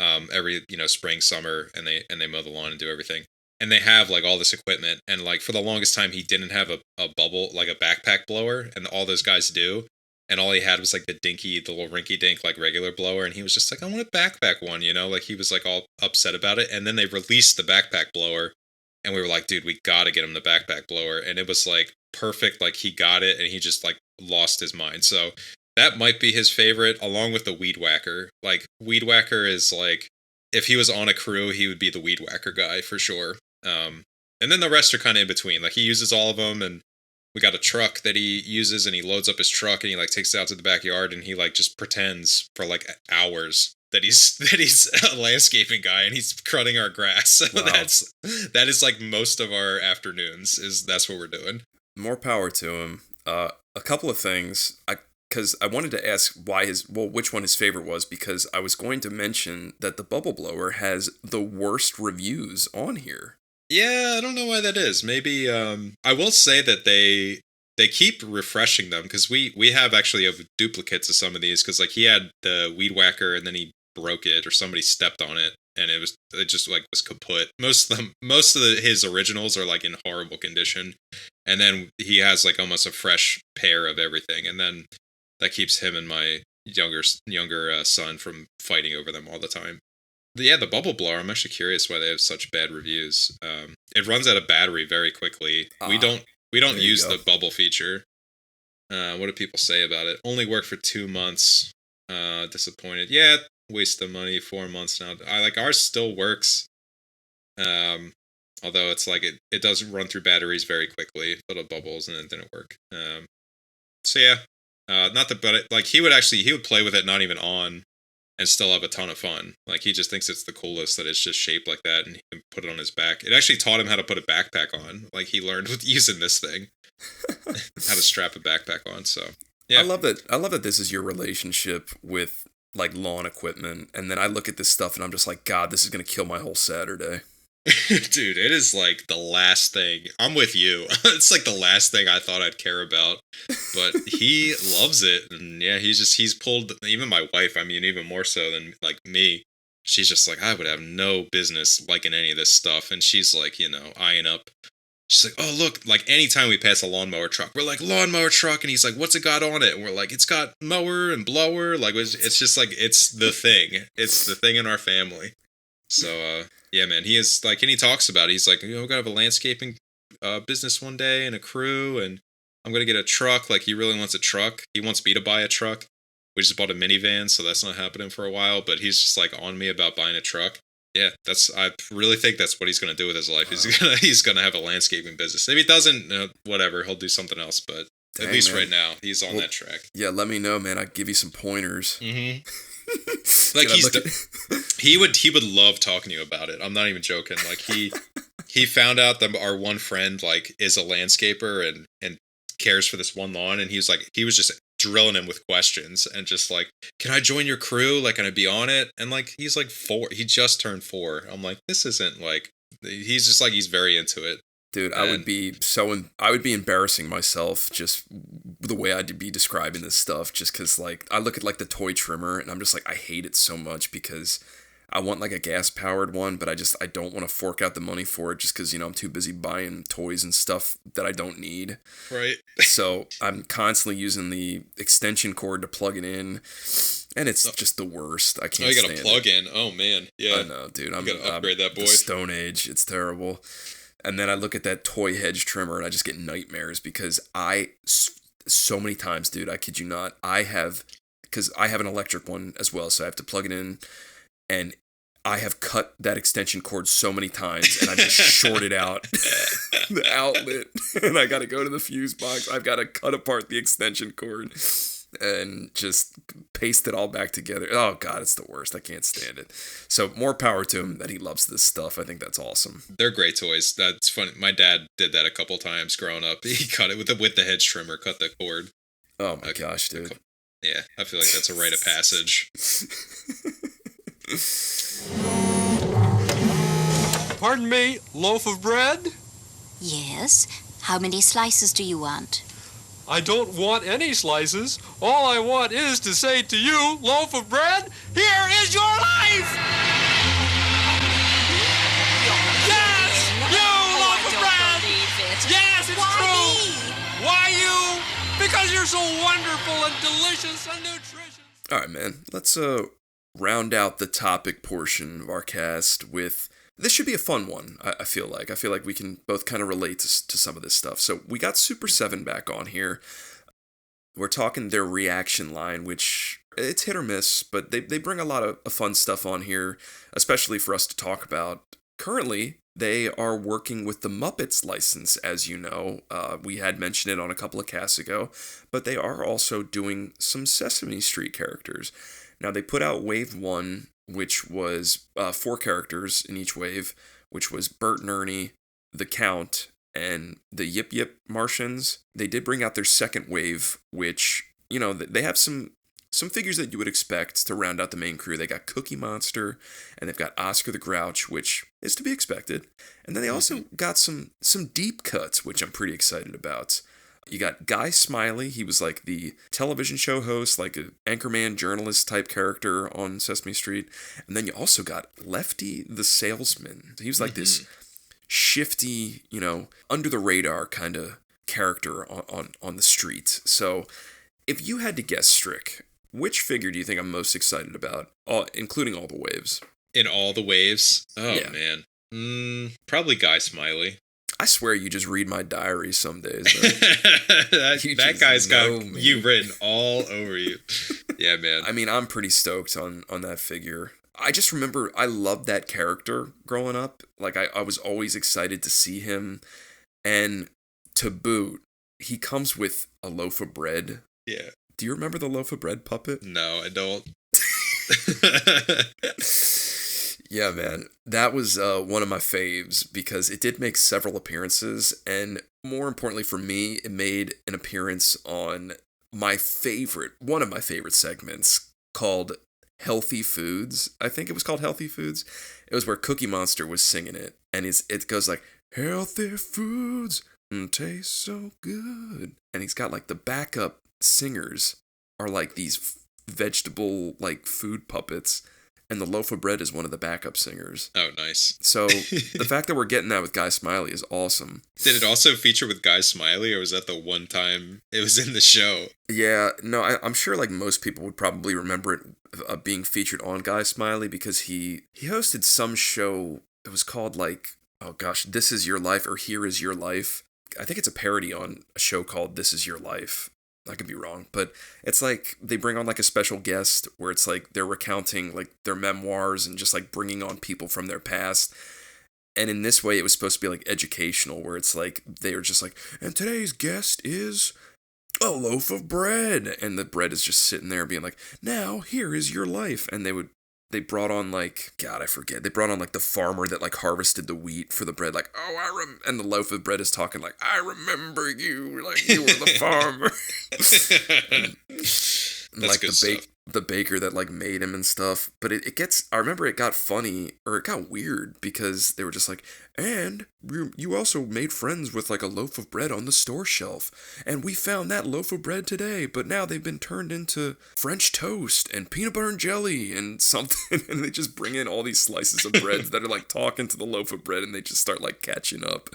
every, spring, summer, and they mow the lawn and do everything. And they have like all this equipment, and like for the longest time he didn't have a bubble, like a backpack blower, and all those guys do, and all he had was like the little rinky dink like regular blower, and he was just like, I want a backpack one, like he was like all upset about it. And then they released the backpack blower, and we were like, dude, we gotta get him the backpack blower. And it was like perfect, like he got it, and he just like lost his mind. So that might be his favorite, along with the weed whacker. Like weed whacker is like, if he was on a crew, he would be the weed whacker guy for sure. And then the rest are kind of in between. Like he uses all of them, and we got a truck that he uses, and he loads up his truck, and he like takes it out to the backyard, and he like just pretends for like hours that he's a landscaping guy, and he's cutting our grass. So Wow. that is like most of our afternoons. That's what we're doing. More power to him. A couple of things. Because I wanted to ask which one his favorite was, because I was going to mention that the bubble blower has the worst reviews on here. Yeah, I don't know why that is. Maybe I will say that they keep refreshing them, because we have actually duplicates of some of these, because like he had the weed whacker, and then he broke it, or somebody stepped on it, and it just like was kaput. Most of his originals are like in horrible condition, and then he has like almost a fresh pair of everything, and then that keeps him and my younger son from fighting over them all the time. Yeah, the bubble blower, I'm actually curious why they have such bad reviews. It runs out of battery very quickly. We don't use the bubble feature. What do people say about it? Only worked for 2 months. Disappointed. Yeah, waste of money, 4 months now. Ours still works. Although it's like it does run through batteries very quickly, little bubbles, and it didn't work. So yeah. He would play with it not even on, and still have a ton of fun. Like he just thinks it's the coolest that it's just shaped like that, and he can put it on his back. It actually taught him how to put a backpack on. Like he learned with using this thing how to strap a backpack on. So yeah, I love that this is your relationship with like lawn equipment, and then I look at this stuff and I'm just like, God, this is gonna kill my whole Saturday. Dude, it is like the last thing. I'm with you. It's like the last thing I thought I'd care about, but he loves it. And yeah, he's pulled, even my wife, I mean, even more so than like me. She's just like, I would have no business liking any of this stuff. And she's like, eyeing up. She's like, oh, look, like anytime we pass a lawnmower truck, we're like, lawnmower truck. And he's like, what's it got on it? And we're like, it's got mower and blower. Like, it's just like, it's the thing. It's the thing in our family. So, yeah, man, he is like, and he talks about it. He's like, we're going to have a landscaping business one day and a crew, and I'm going to get a truck. Like, he really wants a truck. He wants me to buy a truck. We just bought a minivan, so that's not happening for a while, but he's just like on me about buying a truck. Yeah, I really think that's what he's going to do with his life. Wow. He's going to have a landscaping business. If he doesn't, whatever, he'll do something else, but at least man. Right now, he's on that track. Yeah, let me know, man. I'll give you some pointers. Mm-hmm. Like he would love talking to you about it. I'm not even joking. Like he he found out that our one friend like is a landscaper and cares for this one lawn, and he was just drilling him with questions and just like, can I join your crew? Like, can I be on it? And like, he's like 4. He just turned 4. I'm like, this isn't like. He's just like, he's very into it. Dude, I would be embarrassing myself just the way I'd be describing this stuff, just because, like, I look at, like, the toy trimmer, and I'm just like, I hate it so much because I want, like, a gas-powered one, but I don't want to fork out the money for it just because, I'm too busy buying toys and stuff that I don't need. Right. So I'm constantly using the extension cord to plug it in, and it's just the worst. I can't stand it. Oh, you gotta plug in. Oh, man. Yeah. I know, dude. I'm gonna upgrade that boy. The Stone Age. It's terrible. And then I look at that toy hedge trimmer and I just get nightmares because so many times, dude, I kid you not, because I have an electric one as well, so I have to plug it in, and I have cut that extension cord so many times, and I just shorted out the outlet, and I got to go to the fuse box. I've got to cut apart the extension cord and just paste it all back together. Oh, God, it's the worst. I can't stand it. So more power to him that he loves this stuff. I think that's awesome. They're great toys. That's funny. My dad did that a couple times growing up. He cut it with the hedge trimmer, cut the cord. Oh, my gosh, dude. Yeah, I feel like that's a rite of passage. Pardon me, loaf of bread? Yes. How many slices do you want? I don't want any slices. All I want is to say to you, loaf of bread, here is your life! Yes! You, loaf of bread! Yes, it's true! Why you? Because you're so wonderful and delicious and nutritious. All right, man. Let's round out the topic portion of our cast with... This should be a fun one, I feel like. I feel like we can both kind of relate to some of this stuff. So we got Super7 back on here. We're talking their reaction line, which it's hit or miss, but they bring a lot of fun stuff on here, especially for us to talk about. Currently, they are working with the Muppets license, as you know. We had mentioned it on a couple of casts ago, but they are also doing some Sesame Street characters. Now, they put out Wave 1, which was 4 characters in each wave, which was Bert and Ernie, the Count, and the Yip Yip Martians. They did bring out their second wave, which, they have some figures that you would expect to round out the main crew. They got Cookie Monster, and they've got Oscar the Grouch, which is to be expected. And then they also got some deep cuts, which I'm pretty excited about. You got Guy Smiley. He was like the television show host, like an anchorman journalist type character on Sesame Street. And then you also got Lefty the salesman. He was like this shifty, under the radar kind of character on the street. So if you had to guess, Strick, which figure do you think I'm most excited about, including all the waves? In all the waves? Oh, yeah. Man. Probably Guy Smiley. I swear you just read my diary some days. that guy's got you written all over you. Yeah, man. I mean, I'm pretty stoked on that figure. I just remember I loved that character growing up. Like, I was always excited to see him. And to boot, he comes with a loaf of bread. Yeah. Do you remember the loaf of bread puppet? No, I don't. Yeah, man. That was one of my faves because it did make several appearances, and more importantly for me, it made an appearance on one of my favorite segments called Healthy Foods. I think it was called Healthy Foods. It was where Cookie Monster was singing it, and it goes like, healthy foods taste so good. And he's got like the backup singers are like these vegetable like food puppets. And the loaf of bread is one of the backup singers. Oh, nice. So the fact that we're getting that with Guy Smiley is awesome. Did it also feature with Guy Smiley, or was that the one time it was in the show? Yeah, no, I'm sure like most people would probably remember it being featured on Guy Smiley because he hosted some show that was called like, oh gosh, This Is Your Life or Here Is Your Life. I think it's a parody on a show called This Is Your Life. I could be wrong, but it's like they bring on like a special guest where it's like they're recounting like their memoirs and just like bringing on people from their past. And in this way, it was supposed to be like educational, where it's like they were just like, and today's guest is a loaf of bread. And the bread is just sitting there being like, now here is your life. And they would they brought on like, God, I forget. They brought on like the farmer that like harvested the wheat for the bread. Like, oh, and the loaf of bread is talking like, I remember you, like you were the farmer. And like the baker that like made him and stuff. But it gets, I remember it got funny, or it got weird, because they were just like, and you also made friends with like a loaf of bread on the store shelf, and we found that loaf of bread today, but now they've been turned into French toast and peanut butter and jelly and something. And they just bring in all these slices of bread that are like talking to the loaf of bread, and they just start like catching up.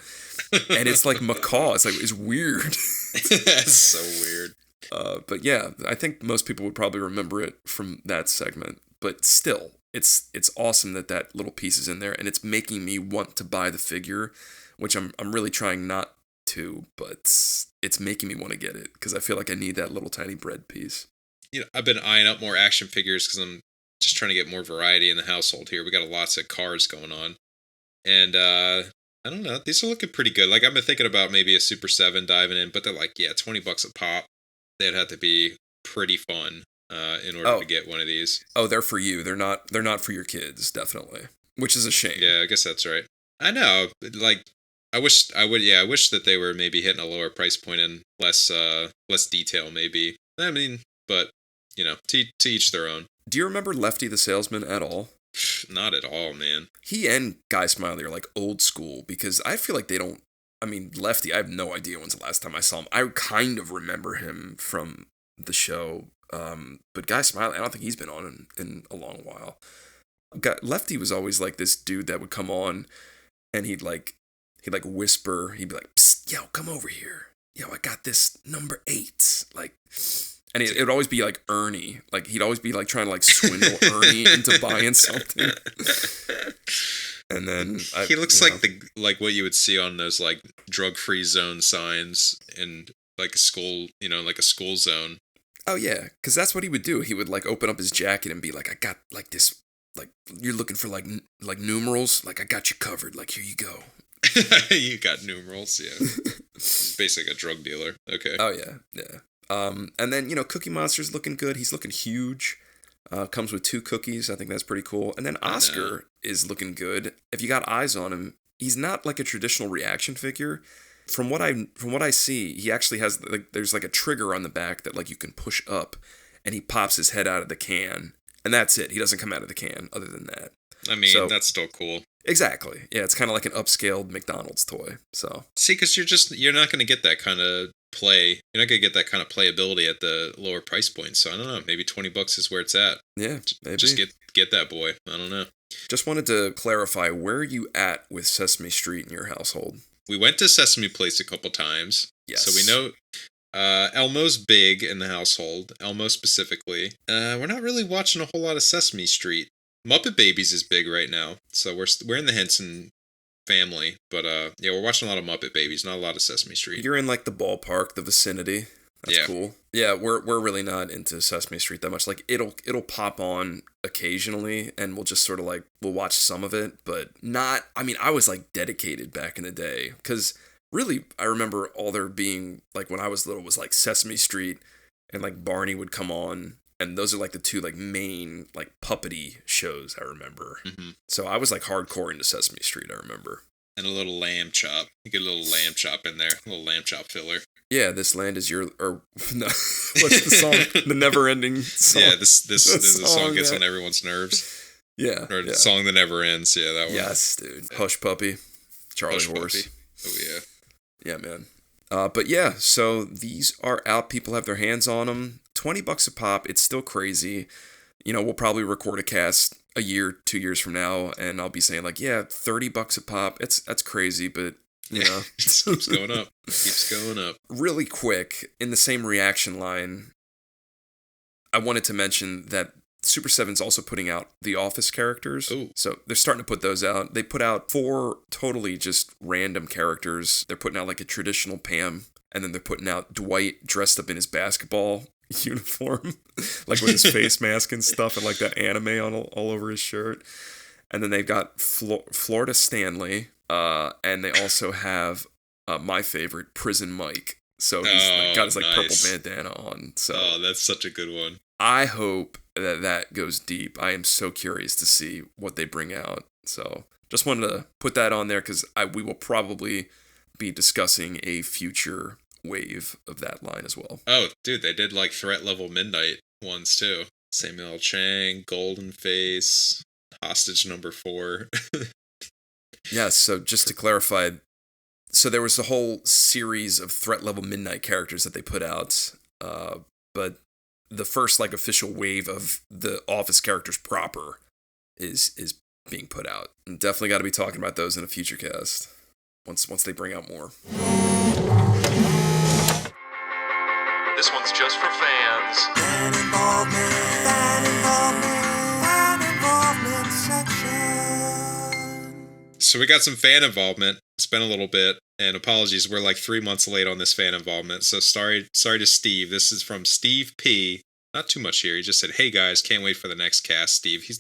And it's like macaw. It's like, it's weird. That's so weird. But yeah, I think most people would probably remember it from that segment. But still, it's awesome that little piece is in there, and it's making me want to buy the figure, which I'm really trying not to, but it's making me want to get it because I feel like I need that little tiny bread piece. You know, I've been eyeing up more action figures because I'm just trying to get more variety in the household here. We got lots of cars going on, and I don't know, these are looking pretty good. Like, I've been thinking about maybe a Super 7 diving in, but they're like, yeah, $20 a pop. They'd have to be pretty fun in order to get one of these. Oh, they're for you. They're not for your kids, definitely. Which is a shame. Yeah, I guess that's right. I know. Like, I wish that they were maybe hitting a lower price point and less detail, maybe. I mean, but you know, to each their own. Do you remember Lefty the Salesman at all? Not at all, man. He and Guy Smiley are like old school, because I feel like they don't. I mean, Lefty, I have no idea when's the last time I saw him. I kind of remember him from the show, but Guy Smiley, I don't think he's been on in a long while. Lefty was always like this dude that would come on, and he'd whisper, he'd be like, "Psst, yo, come over here. Yo, I got this number 8. Like, and it would always be like Ernie. Like, he'd always be like trying to like swindle Ernie into buying something. And then he looks like what you would see on those like drug-free zone signs in like a school, you know, like a school zone. Oh yeah, because that's what he would do. He would like open up his jacket and be like, "I got like this, like you're looking for like numerals, like I got you covered. Like here you go." You got numerals, yeah. He's basically a drug dealer. Okay. Oh yeah. And then, you know, Cookie Monster's looking good. He's looking huge. Comes with 2 cookies. I think that's pretty cool. And then Oscar is looking good. If you got eyes on him, he's not like a traditional reaction figure. From what I see, he actually has like, there's like a trigger on the back that like you can push up, and he pops his head out of the can, and that's it. He doesn't come out of the can other than that. I mean, that's still cool. Exactly. Yeah, it's kind of like an upscaled McDonald's toy. So see, because you're not going to get that kind of play. You're not going to get that kind of playability at the lower price point. So I don't know. Maybe $20 is where it's at. Yeah, maybe. Just get that boy. I don't know. Just wanted to clarify, where are you at with Sesame Street in your household? We went to Sesame Place a couple times. Yes. So we know Elmo's big in the household. Elmo specifically. We're not really watching a whole lot of Sesame Street. Muppet Babies is big right now, so we're in the Henson family, but yeah, we're watching a lot of Muppet Babies, not a lot of Sesame Street. You're in like the ballpark, the vicinity. That's cool. Yeah, we're really not into Sesame Street that much. Like it'll pop on occasionally, and we'll just sort of like we'll watch some of it, but not. I mean, I was like dedicated back in the day, because really I remember all there being like when I was little was like Sesame Street, and like Barney would come on. And those are like the 2 like main like puppety shows I remember. Mm-hmm. So I was like hardcore into Sesame Street, I remember. And a little lamb chop. You get a little lamb chop in there. A little lamb chop filler. Yeah, This Land Is Your... Or, no, what's the song? The Never-Ending song. Yeah, this song gets on everyone's nerves. Yeah. Or the song that never ends. Yeah, that one. Yes, dude. Hush Puppy. Charlie Hush Horse. Puppy. Oh, yeah. Yeah, man. But yeah, so these are out. People have their hands on them. $20 a pop. It's still crazy. You know, we'll probably record a cast a year, 2 years from now, and I'll be saying like, yeah, $30 a pop. That's crazy, but you know, it keeps going up. Keeps going up. Really quick, in the same reaction line, I wanted to mention that Super 7's also putting out The Office characters. Ooh. So they're starting to put those out. They put out 4 totally just random characters. They're putting out like a traditional Pam, and then they're putting out Dwight dressed up in his basketball uniform, like with his face mask and stuff, and like that anime on all over his shirt. And then they've got Florida Stanley, and they also have my favorite, Prison Mike. So he's got his like purple bandana on. So that's such a good one. I hope that goes deep. I am so curious to see what they bring out. So just wanted to put that on there because we will probably be discussing a future wave of that line as well. Oh, dude, they did like threat level midnight ones too. Samuel Chang, Golden Face, Hostage number 4. Yeah, so just to clarify, so there was a whole series of threat level midnight characters that they put out, but the first like official wave of the Office characters proper is being put out. And definitely got to be talking about those in a future cast once they bring out more. This one's just for fans. Fan involvement section. So we got some fan involvement. It's been a little bit, and apologies, we're like 3 months late on this fan involvement. So sorry to Steve. This is from Steve P. Not too much here. He just said, "Hey guys, can't wait for the next cast." Steve, he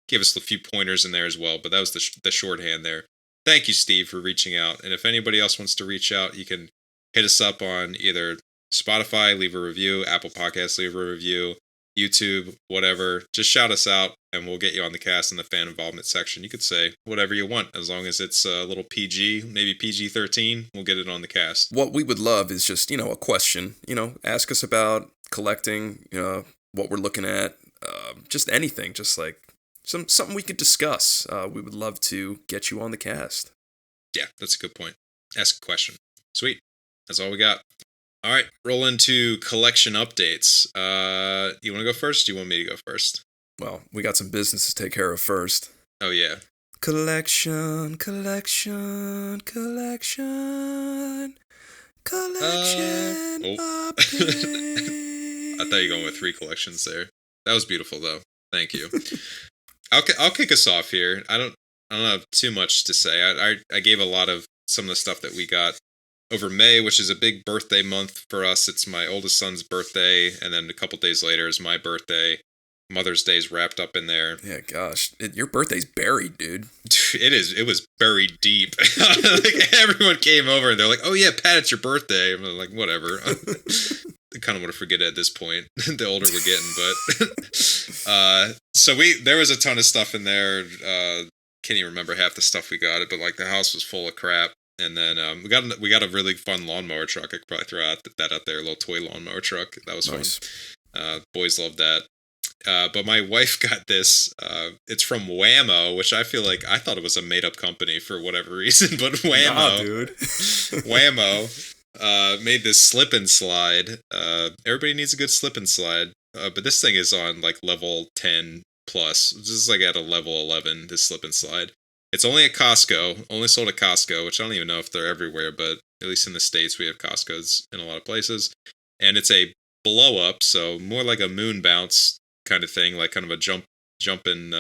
gave us a few pointers in there as well, but that was the shorthand there. Thank you, Steve, for reaching out. And if anybody else wants to reach out, you can hit us up on either Spotify, leave a review, Apple Podcasts, leave a review, YouTube, whatever. Just shout us out, and we'll get you on the cast in the fan involvement section. You could say whatever you want, as long as it's a little PG, maybe PG-13, we'll get it on the cast. What we would love is just, a question. Ask us about collecting, what we're looking at, just anything, just like something we could discuss. We would love to get you on the cast. Yeah, that's a good point. Ask a question. Sweet. That's all we got. All right, roll into collection updates. You want to go first? Or do you want me to go first? Well, we got some business to take care of first. Oh, yeah. Collection I thought you were going with 3 collections there. That was beautiful, though. Thank you. I'll kick us off here. I don't have too much to say. I gave a lot of some of the stuff that we got over May, which is a big birthday month for us. It's my oldest son's birthday, and then a couple days later is my birthday. Mother's Day's wrapped up in there. Yeah, gosh. Your birthday's buried, dude. It was buried deep. Like, everyone came over and they're like, "Oh yeah, Pat, it's your birthday." I'm like, whatever. I kind of want to forget it at this point, the older we're getting, but so there was a ton of stuff in there. Can't even remember half the stuff we got, but like the house was full of crap. And then we got a really fun lawnmower truck. I could probably throw that out there, a little toy lawnmower truck. That was nice. Fun. Boys loved that. But my wife got this. It's from Wham-O, which I feel like I thought it was a made-up company for whatever reason. But Wham-O, dude. Wham-O made this slip and slide. Everybody needs a good slip and slide. But this thing is on like level 10 plus. This is like at a level 11. This slip and slide. It's only at Costco, only sold at Costco, which I don't even know if they're everywhere, but at least in the States we have Costco's in a lot of places. And it's a blow up, so more like a moon bounce kind of thing, like kind of a jump in,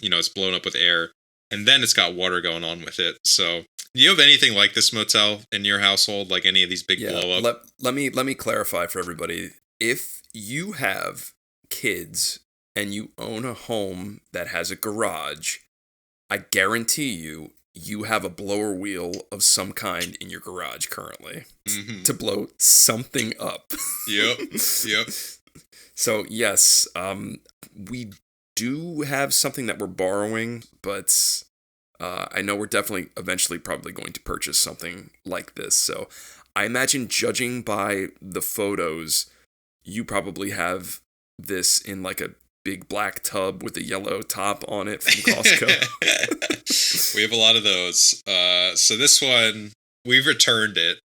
it's blown up with air. And then it's got water going on with it. So do you have anything like this, Motyl, in your household, like any of these big blow up? Let me clarify for everybody. If you have kids and you own a home that has a garage, I guarantee you have a blower wheel of some kind in your garage currently to blow something up. Yep. So yes, we do have something that we're borrowing, but I know we're definitely eventually probably going to purchase something like this. So I imagine, judging by the photos, you probably have this in like a big black tub with a yellow top on it from Costco. We have a lot of those. So this one, we've returned it.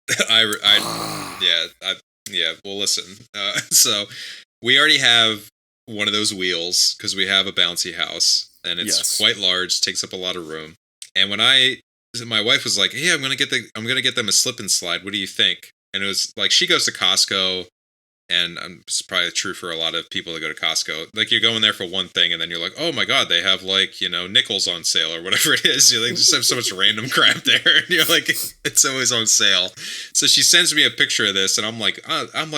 Well, listen. So we already have one of those wheels because we have a bouncy house and it's quite large, takes up a lot of room. And when my wife was like, "Hey, I'm gonna get them a slip and slide. What do you think?" And it was like, she goes to Costco. And it's probably true for a lot of people that go to Costco. Like, you're going there for one thing, and then you're like, "Oh my god, they have like, nickels on sale or whatever it is." You like just have so much random crap there, and you're like, it's always on sale. So she sends me a picture of this, and I'm like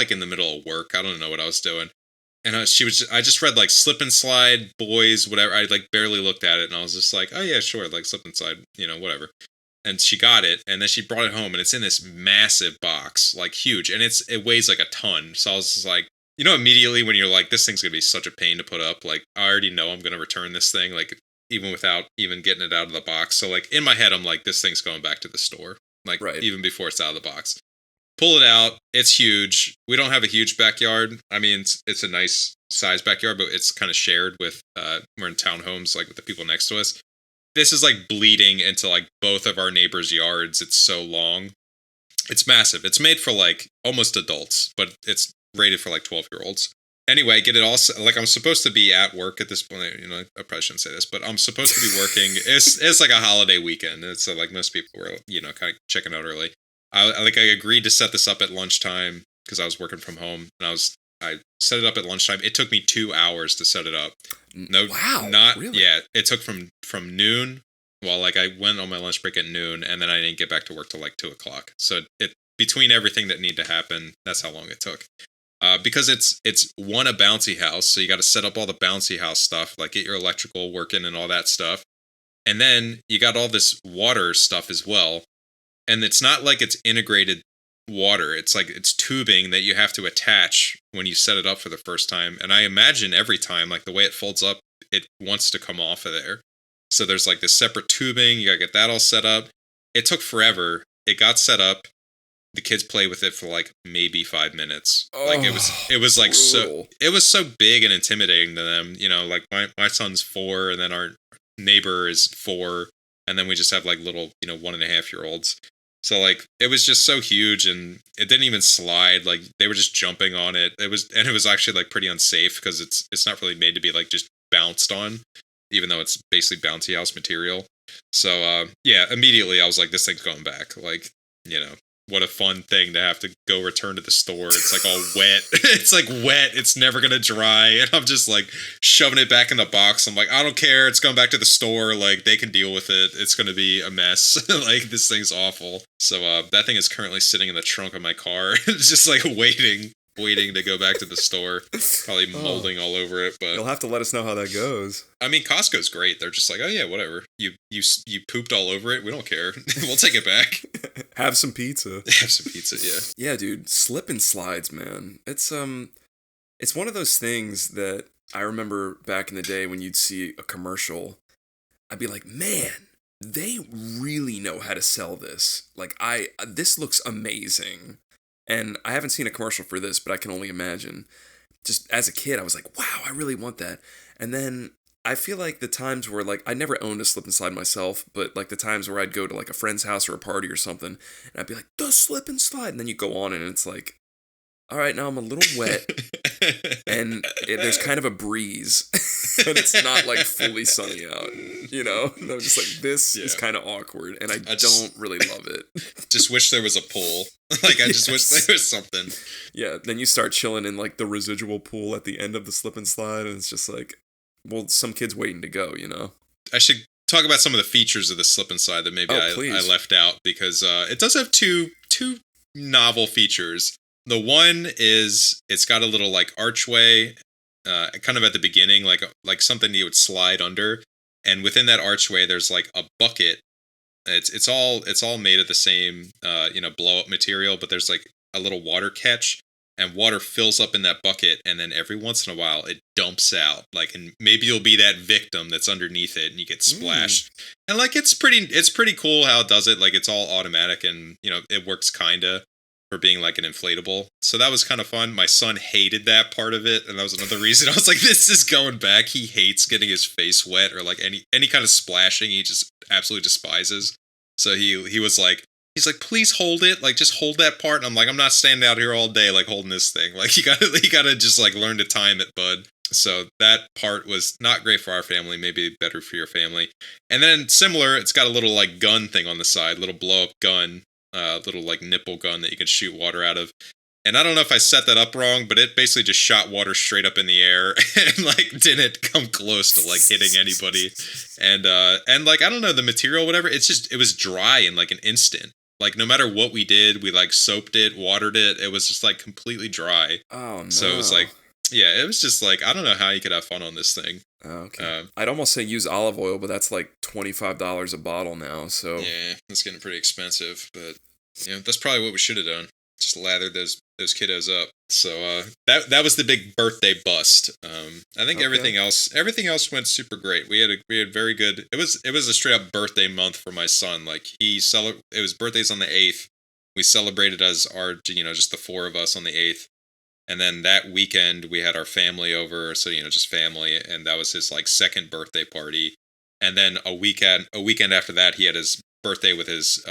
in the middle of work. I don't know what I was doing, and I just read like slip and slide, boys, whatever. I like barely looked at it, and I was just like, "Oh yeah, sure, like slip and slide, whatever." And she got it, and then she brought it home, and it's in this massive box, like huge, and it weighs like a ton. So I was just like, you know, immediately when you're like, this thing's gonna be such a pain to put up, like, I already know I'm gonna return this thing, like, even without even getting it out of the box. So, like, in my head, I'm like, this thing's going back to the store, like, even before it's out of the box. Pull it out. It's huge. We don't have a huge backyard. I mean, it's a nice size backyard, but it's kind of shared with, we're in townhomes, like, with the people next to us. This is, like, bleeding into, like, both of our neighbors' yards. It's so long. It's massive. It's made for, like, almost adults, but it's rated for, like, 12-year-olds. Anyway, get it all, like, I'm supposed to be at work at this point, you know, I probably shouldn't say this, but I'm supposed to be working. It's like a holiday weekend. It's like most people were, you know, kind of checking out early. I agreed to set this up at lunchtime because I was working from home, and I set it up at lunchtime. It took me 2 hours to set it up. No, wow, not really? Yeah. It took from noon. Well, like, I went on my lunch break at noon, and then I didn't get back to work till like 2:00. So between everything that needed to happen, that's how long it took. Because it's a bouncy house, so you got to set up all the bouncy house stuff, like get your electrical working and all that stuff, and then you got all this water stuff as well. And it's not like it's integrated water. It's like it's tubing that you have to attach when you set it up for the first time. And I imagine every time, like the way it folds up, it wants to come off of there. So there's like this separate tubing. You gotta get that all set up. It took forever. It got set up. The kids play with it for like maybe 5 minutes. Like it was like brutal. it was so big and intimidating to them. You know, like my son's 4, and then our neighbor is 4, and then we just have like little, you know, 1.5-year-olds. So like it was just so huge, and it didn't even slide. Like they were just jumping on it. It was actually like pretty unsafe because it's not really made to be like just bounced on, even though it's basically bouncy house material. So yeah, immediately I was like, this thing's going back. Like, you know, what a fun thing to have to go return to the store. It's like all wet. It's like wet. It's never going to dry. And I'm just like shoving it back in the box. I'm like, I don't care. It's going back to the store. Like they can deal with it. It's going to be a mess. Like this thing's awful. So that thing is currently sitting in the trunk of my car. It's just like waiting to go back to the store. Probably molding all over it. But you'll have to let us know how that goes. I mean, Costco's great. They're just like, oh yeah, whatever. You pooped all over it. We don't care. We'll take it back. Have some pizza. Have some pizza, yeah. Yeah, dude. Slip and slides, man. It's one of those things that I remember back in the day when you'd see a commercial, I'd be like, man, they really know how to sell this. Like this looks amazing. And I haven't seen a commercial for this, but I can only imagine. Just as a kid, I was like, wow, I really want that. And then I feel like the times where, like, I never owned a slip and slide myself, but like the times where I'd go to like a friend's house or a party or something, and I'd be like, the slip and slide. And then you go on and it's like, all right, now I'm a little wet, and there's kind of a breeze, and it's not like fully sunny out, you know? And I'm just like, this is kind of awkward, and I don't really love it. Just wish there was a pool. Like, I just wish there was something. Yeah, then you start chilling in like the residual pool at the end of the slip and slide, and it's just like, well, some kid's waiting to go, you know? I should talk about some of the features of the slip and slide that maybe I left out, because it does have two novel features. The one is it's got a little like archway, kind of at the beginning, like something you would slide under, and within that archway there's like a bucket. It's all made of the same blow up material, but there's like a little water catch, and water fills up in that bucket, and then every once in a while it dumps out, like, and maybe you'll be that victim that's underneath it and you get splashed. And like it's pretty cool how it does it. Like it's all automatic, and you know it works kinda for being like an inflatable. So that was kind of fun. My son hated that part of it, and that was another reason I was like, this is going back. He hates getting his face wet or like any kind of splashing. He just absolutely despises. So he was like, he's like, please hold it, like just hold that part. And I'm like, I'm not standing out here all day like holding this thing. Like you gotta just like learn to time it, bud. So that part was not great for our family, maybe better for your family. And then similar, it's got a little like gun thing on the side, little blow up gun. Little like nipple gun that you can shoot water out of. And I don't know if I set that up wrong, but it basically just shot water straight up in the air and like didn't come close to like hitting anybody. And like, I don't know, the material, whatever, it was dry in like an instant. Like no matter what we did, we like soaped it, watered it. It was just like completely dry. Oh no. So it was like, yeah, it was just like, I don't know how you could have fun on this thing. Okay. I'd almost say use olive oil, but that's like $25 a bottle now. So yeah, it's getting pretty expensive. But yeah, that's probably what we should have done. just lathered those kiddos up. So that was the big birthday bust. I think everything else went super great. We had very good. It was a straight up birthday month for my son. Like it was birthdays on the 8th. We celebrated as our, just the 4 of us on the 8th. And then that weekend we had our family over, so just family, and that was his like second birthday party. And then a weekend after that, he had his birthday with his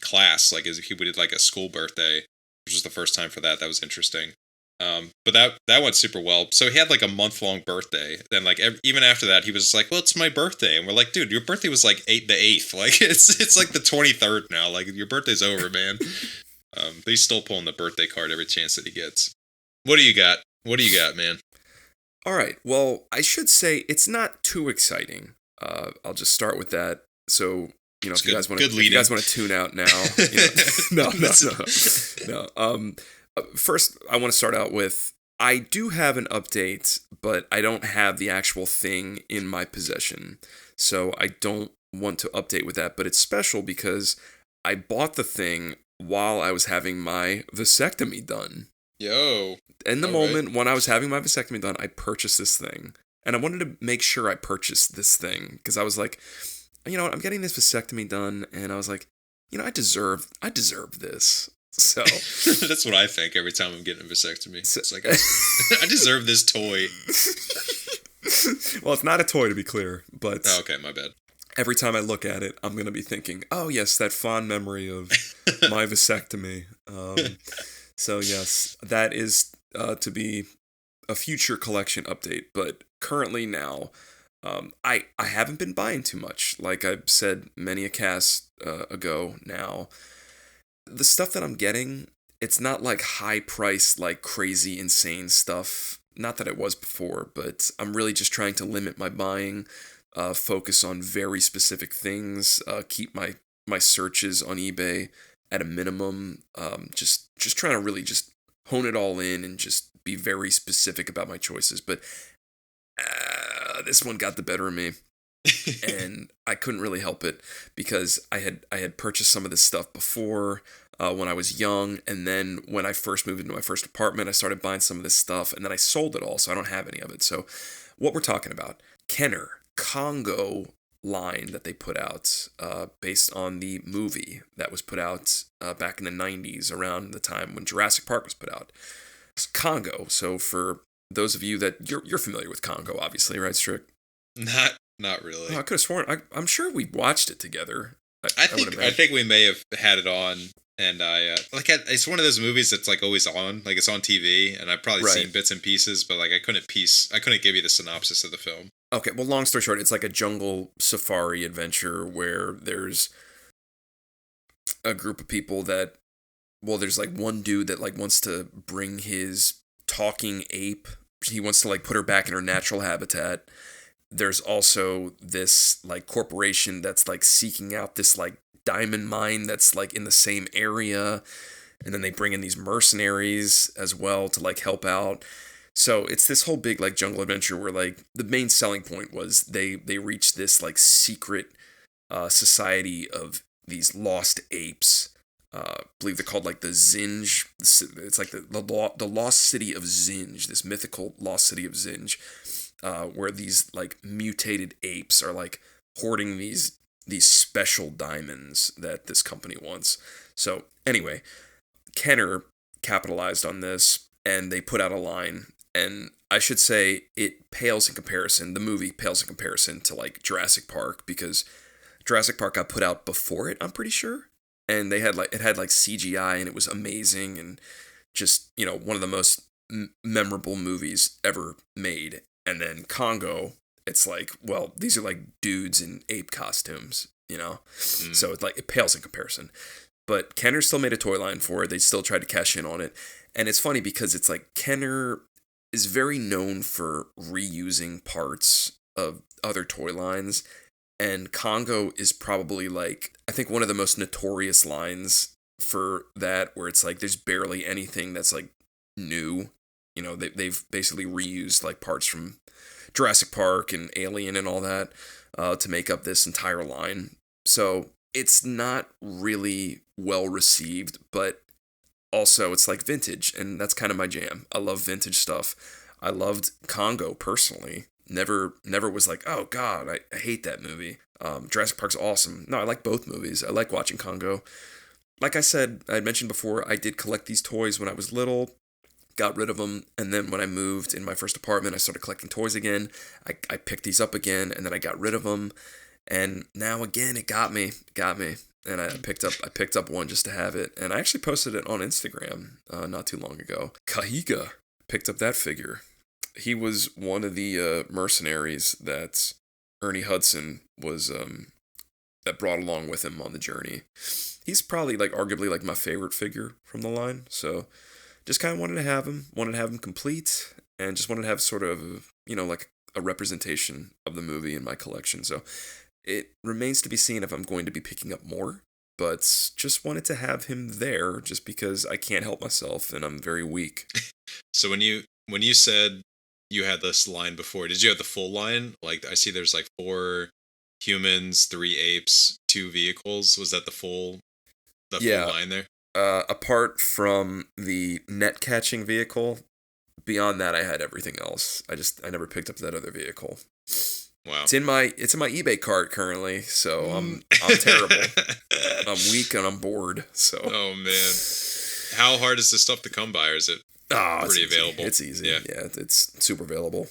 class, like he did like a school birthday, which was the first time for that. That was interesting. But that went super well. So he had like a month-long birthday. Then like even after that, he was just like, "Well, it's my birthday," and we're like, "Dude, your birthday was like the 8th. Like it's like the 23rd now. Like your birthday's over, man." But he's still pulling the birthday card every chance that he gets. What do you got? What do you got, man? All right. Well, I should say it's not too exciting. I'll just start with that. So, if you guys want to tune out now, no. First, I want to start out with, I do have an update, but I don't have the actual thing in my possession. So I don't want to update with that, but it's special because I bought the thing while I was having my vasectomy done. Yo. In the moment when I was having my vasectomy done, I purchased this thing. And I wanted to make sure I purchased this thing because I was like, I'm getting this vasectomy done, and I was like, I deserve this. So that's what I think every time I'm getting a vasectomy. It's like I deserve this toy. Well, it's not a toy, to be clear, but okay, my bad. Every time I look at it, I'm gonna be thinking, oh yes, that fond memory of my vasectomy. So yes, that is to be a future collection update, but currently now, I haven't been buying too much. Like I've said many a cast ago now, the stuff that I'm getting, it's not like high price, like crazy, insane stuff. Not that it was before, but I'm really just trying to limit my buying, focus on very specific things, keep my searches on eBay at a minimum, just trying to really just hone it all in and just be very specific about my choices. But this one got the better of me. And I couldn't really help it because I had purchased some of this stuff before when I was young, and then when I first moved into my first apartment, I started buying some of this stuff, and then I sold it all, so I don't have any of it. So what we're talking about, Kenner CONGO line that they put out based on the movie that was put out back in the 90s, around the time when Jurassic Park was put out. It's CONGO. So for those of you that you're familiar with CONGO, obviously, right, Strick? Not really. Oh, I could have sworn. I'm sure we watched it together. I think we may have had it on, and it's one of those movies that's like always on, like it's on TV, and I've probably seen bits and pieces, but like I couldn't give you the synopsis of the film. Okay, well, long story short, it's like a jungle safari adventure where there's a group of people that, well, there's like one dude that like wants to bring his talking ape. He wants to like put her back in her natural habitat. There's also this like corporation that's like seeking out this like diamond mine that's like in the same area. And then they bring in these mercenaries as well to like help out. So it's this whole big like jungle adventure where like the main selling point was they reached this like secret society of these lost apes. I believe they're called like the Zinj. It's like the lost city of Zinj, this mythical lost city of Zinj, where these like mutated apes are like hoarding these special diamonds that this company wants. So anyway, Kenner capitalized on this and they put out a line. And I should say it pales in comparison. The movie pales in comparison to like Jurassic Park, because Jurassic Park got put out before it, I'm pretty sure. And it had like CGI and it was amazing and just, one of the most memorable movies ever made. And then CONGO, it's like, well, these are like dudes in ape costumes, So it's like, it pales in comparison. But Kenner still made a toy line for it. They still tried to cash in on it. And it's funny because it's like Kenner is very known for reusing parts of other toy lines. And CONGO is probably like, I think one of the most notorious lines for that, where it's like there's barely anything that's like new. They've basically reused like parts from Jurassic Park and Alien and all that to make up this entire line. So it's not really well received, but also it's like vintage, and that's kind of my jam. I love vintage stuff. I loved Congo personally. Never was like, oh God, I hate that movie. Jurassic Park's awesome. No, I like both movies. I like watching Congo. Like I said, I had mentioned before, I did collect these toys when I was little, got rid of them, and then when I moved in my first apartment, I started collecting toys again. I picked these up again, and then I got rid of them, and now again, it got me, and I picked up one just to have it, and I actually posted it on Instagram not too long ago. KAHEGA, picked up that figure. He was one of the mercenaries that Ernie Hudson was that brought along with him on the journey. He's probably like arguably like my favorite figure from the line. So just kind of wanted to have him complete, and just wanted to have sort of, you know, like a representation of the movie in my collection. So it remains to be seen if I'm going to be picking up more, but just wanted to have him there just because I can't help myself and I'm very weak. So when you said you had this line before, did you have the full line? Like, I see there's like 4 humans, 3 apes, 2 vehicles. Was that the full line there? Apart from the net catching vehicle, beyond that I had everything else. I never picked up that other vehicle. Wow. It's in my eBay cart currently, so I'm terrible. I'm weak and I'm bored. So. Oh man. How hard is this stuff to come by, or is it pretty available? It's easy. Yeah, it's super available.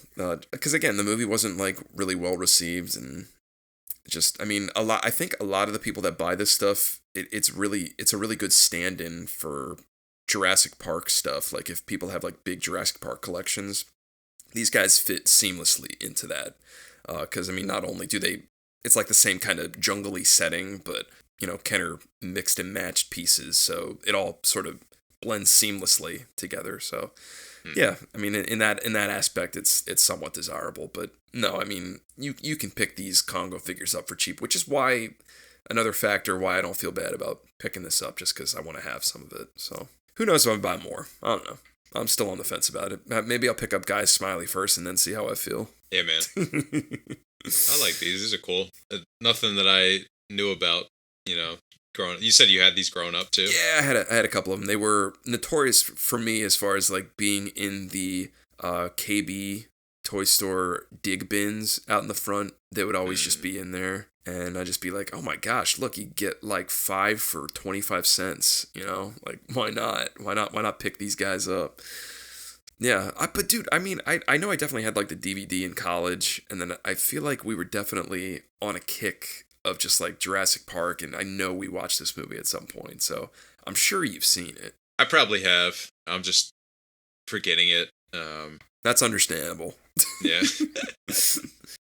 Because again, the movie wasn't like really well received, and just, I mean, I think a lot of the people that buy this stuff, it's a really good stand-in for Jurassic Park stuff. Like if people have like big Jurassic Park collections, these guys fit seamlessly into that. Because I mean, not only do they, it's like the same kind of jungly setting, but you know, Kenner mixed and matched pieces, so it all sort of blends seamlessly together. So yeah, I mean, in that aspect, it's somewhat desirable. But no, I mean, you can pick these Congo figures up for cheap, which is why another factor why I don't feel bad about picking this up, just because I want to have some of it. So who knows if I'll buy more? I don't know. I'm still on the fence about it. Maybe I'll pick up Guy's Smiley first and then see how I feel. Yeah, man. I like these. These are cool. Nothing that I knew about, you know, growing up. You said you had these growing up too? Yeah, I had a couple of them. They were notorious for me as far as like being in the KB toy store dig bins out in the front. They would always just be in there. And I'd just be like, oh my gosh, look, you get like 5 for 25 cents, you know? Like, why not? Why not pick these guys up? Yeah, but dude, I mean, I know I definitely had like the DVD in college, and then I feel like we were definitely on a kick of just like Jurassic Park, and I know we watched this movie at some point, so I'm sure you've seen it. I probably have. I'm just forgetting it. That's understandable. Yeah.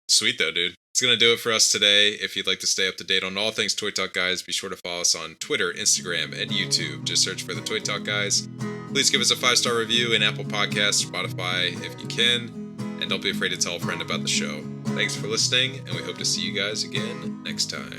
Sweet though, dude. It's going to do it for us today. If you'd like to stay up to date on all things Toy Talk Guys, be sure to follow us on Twitter, Instagram, and YouTube. Just search for the Toy Talk Guys. Please give us a 5-star review in Apple Podcasts, Spotify, if you can. And don't be afraid to tell a friend about the show. Thanks for listening, and we hope to see you guys again next time.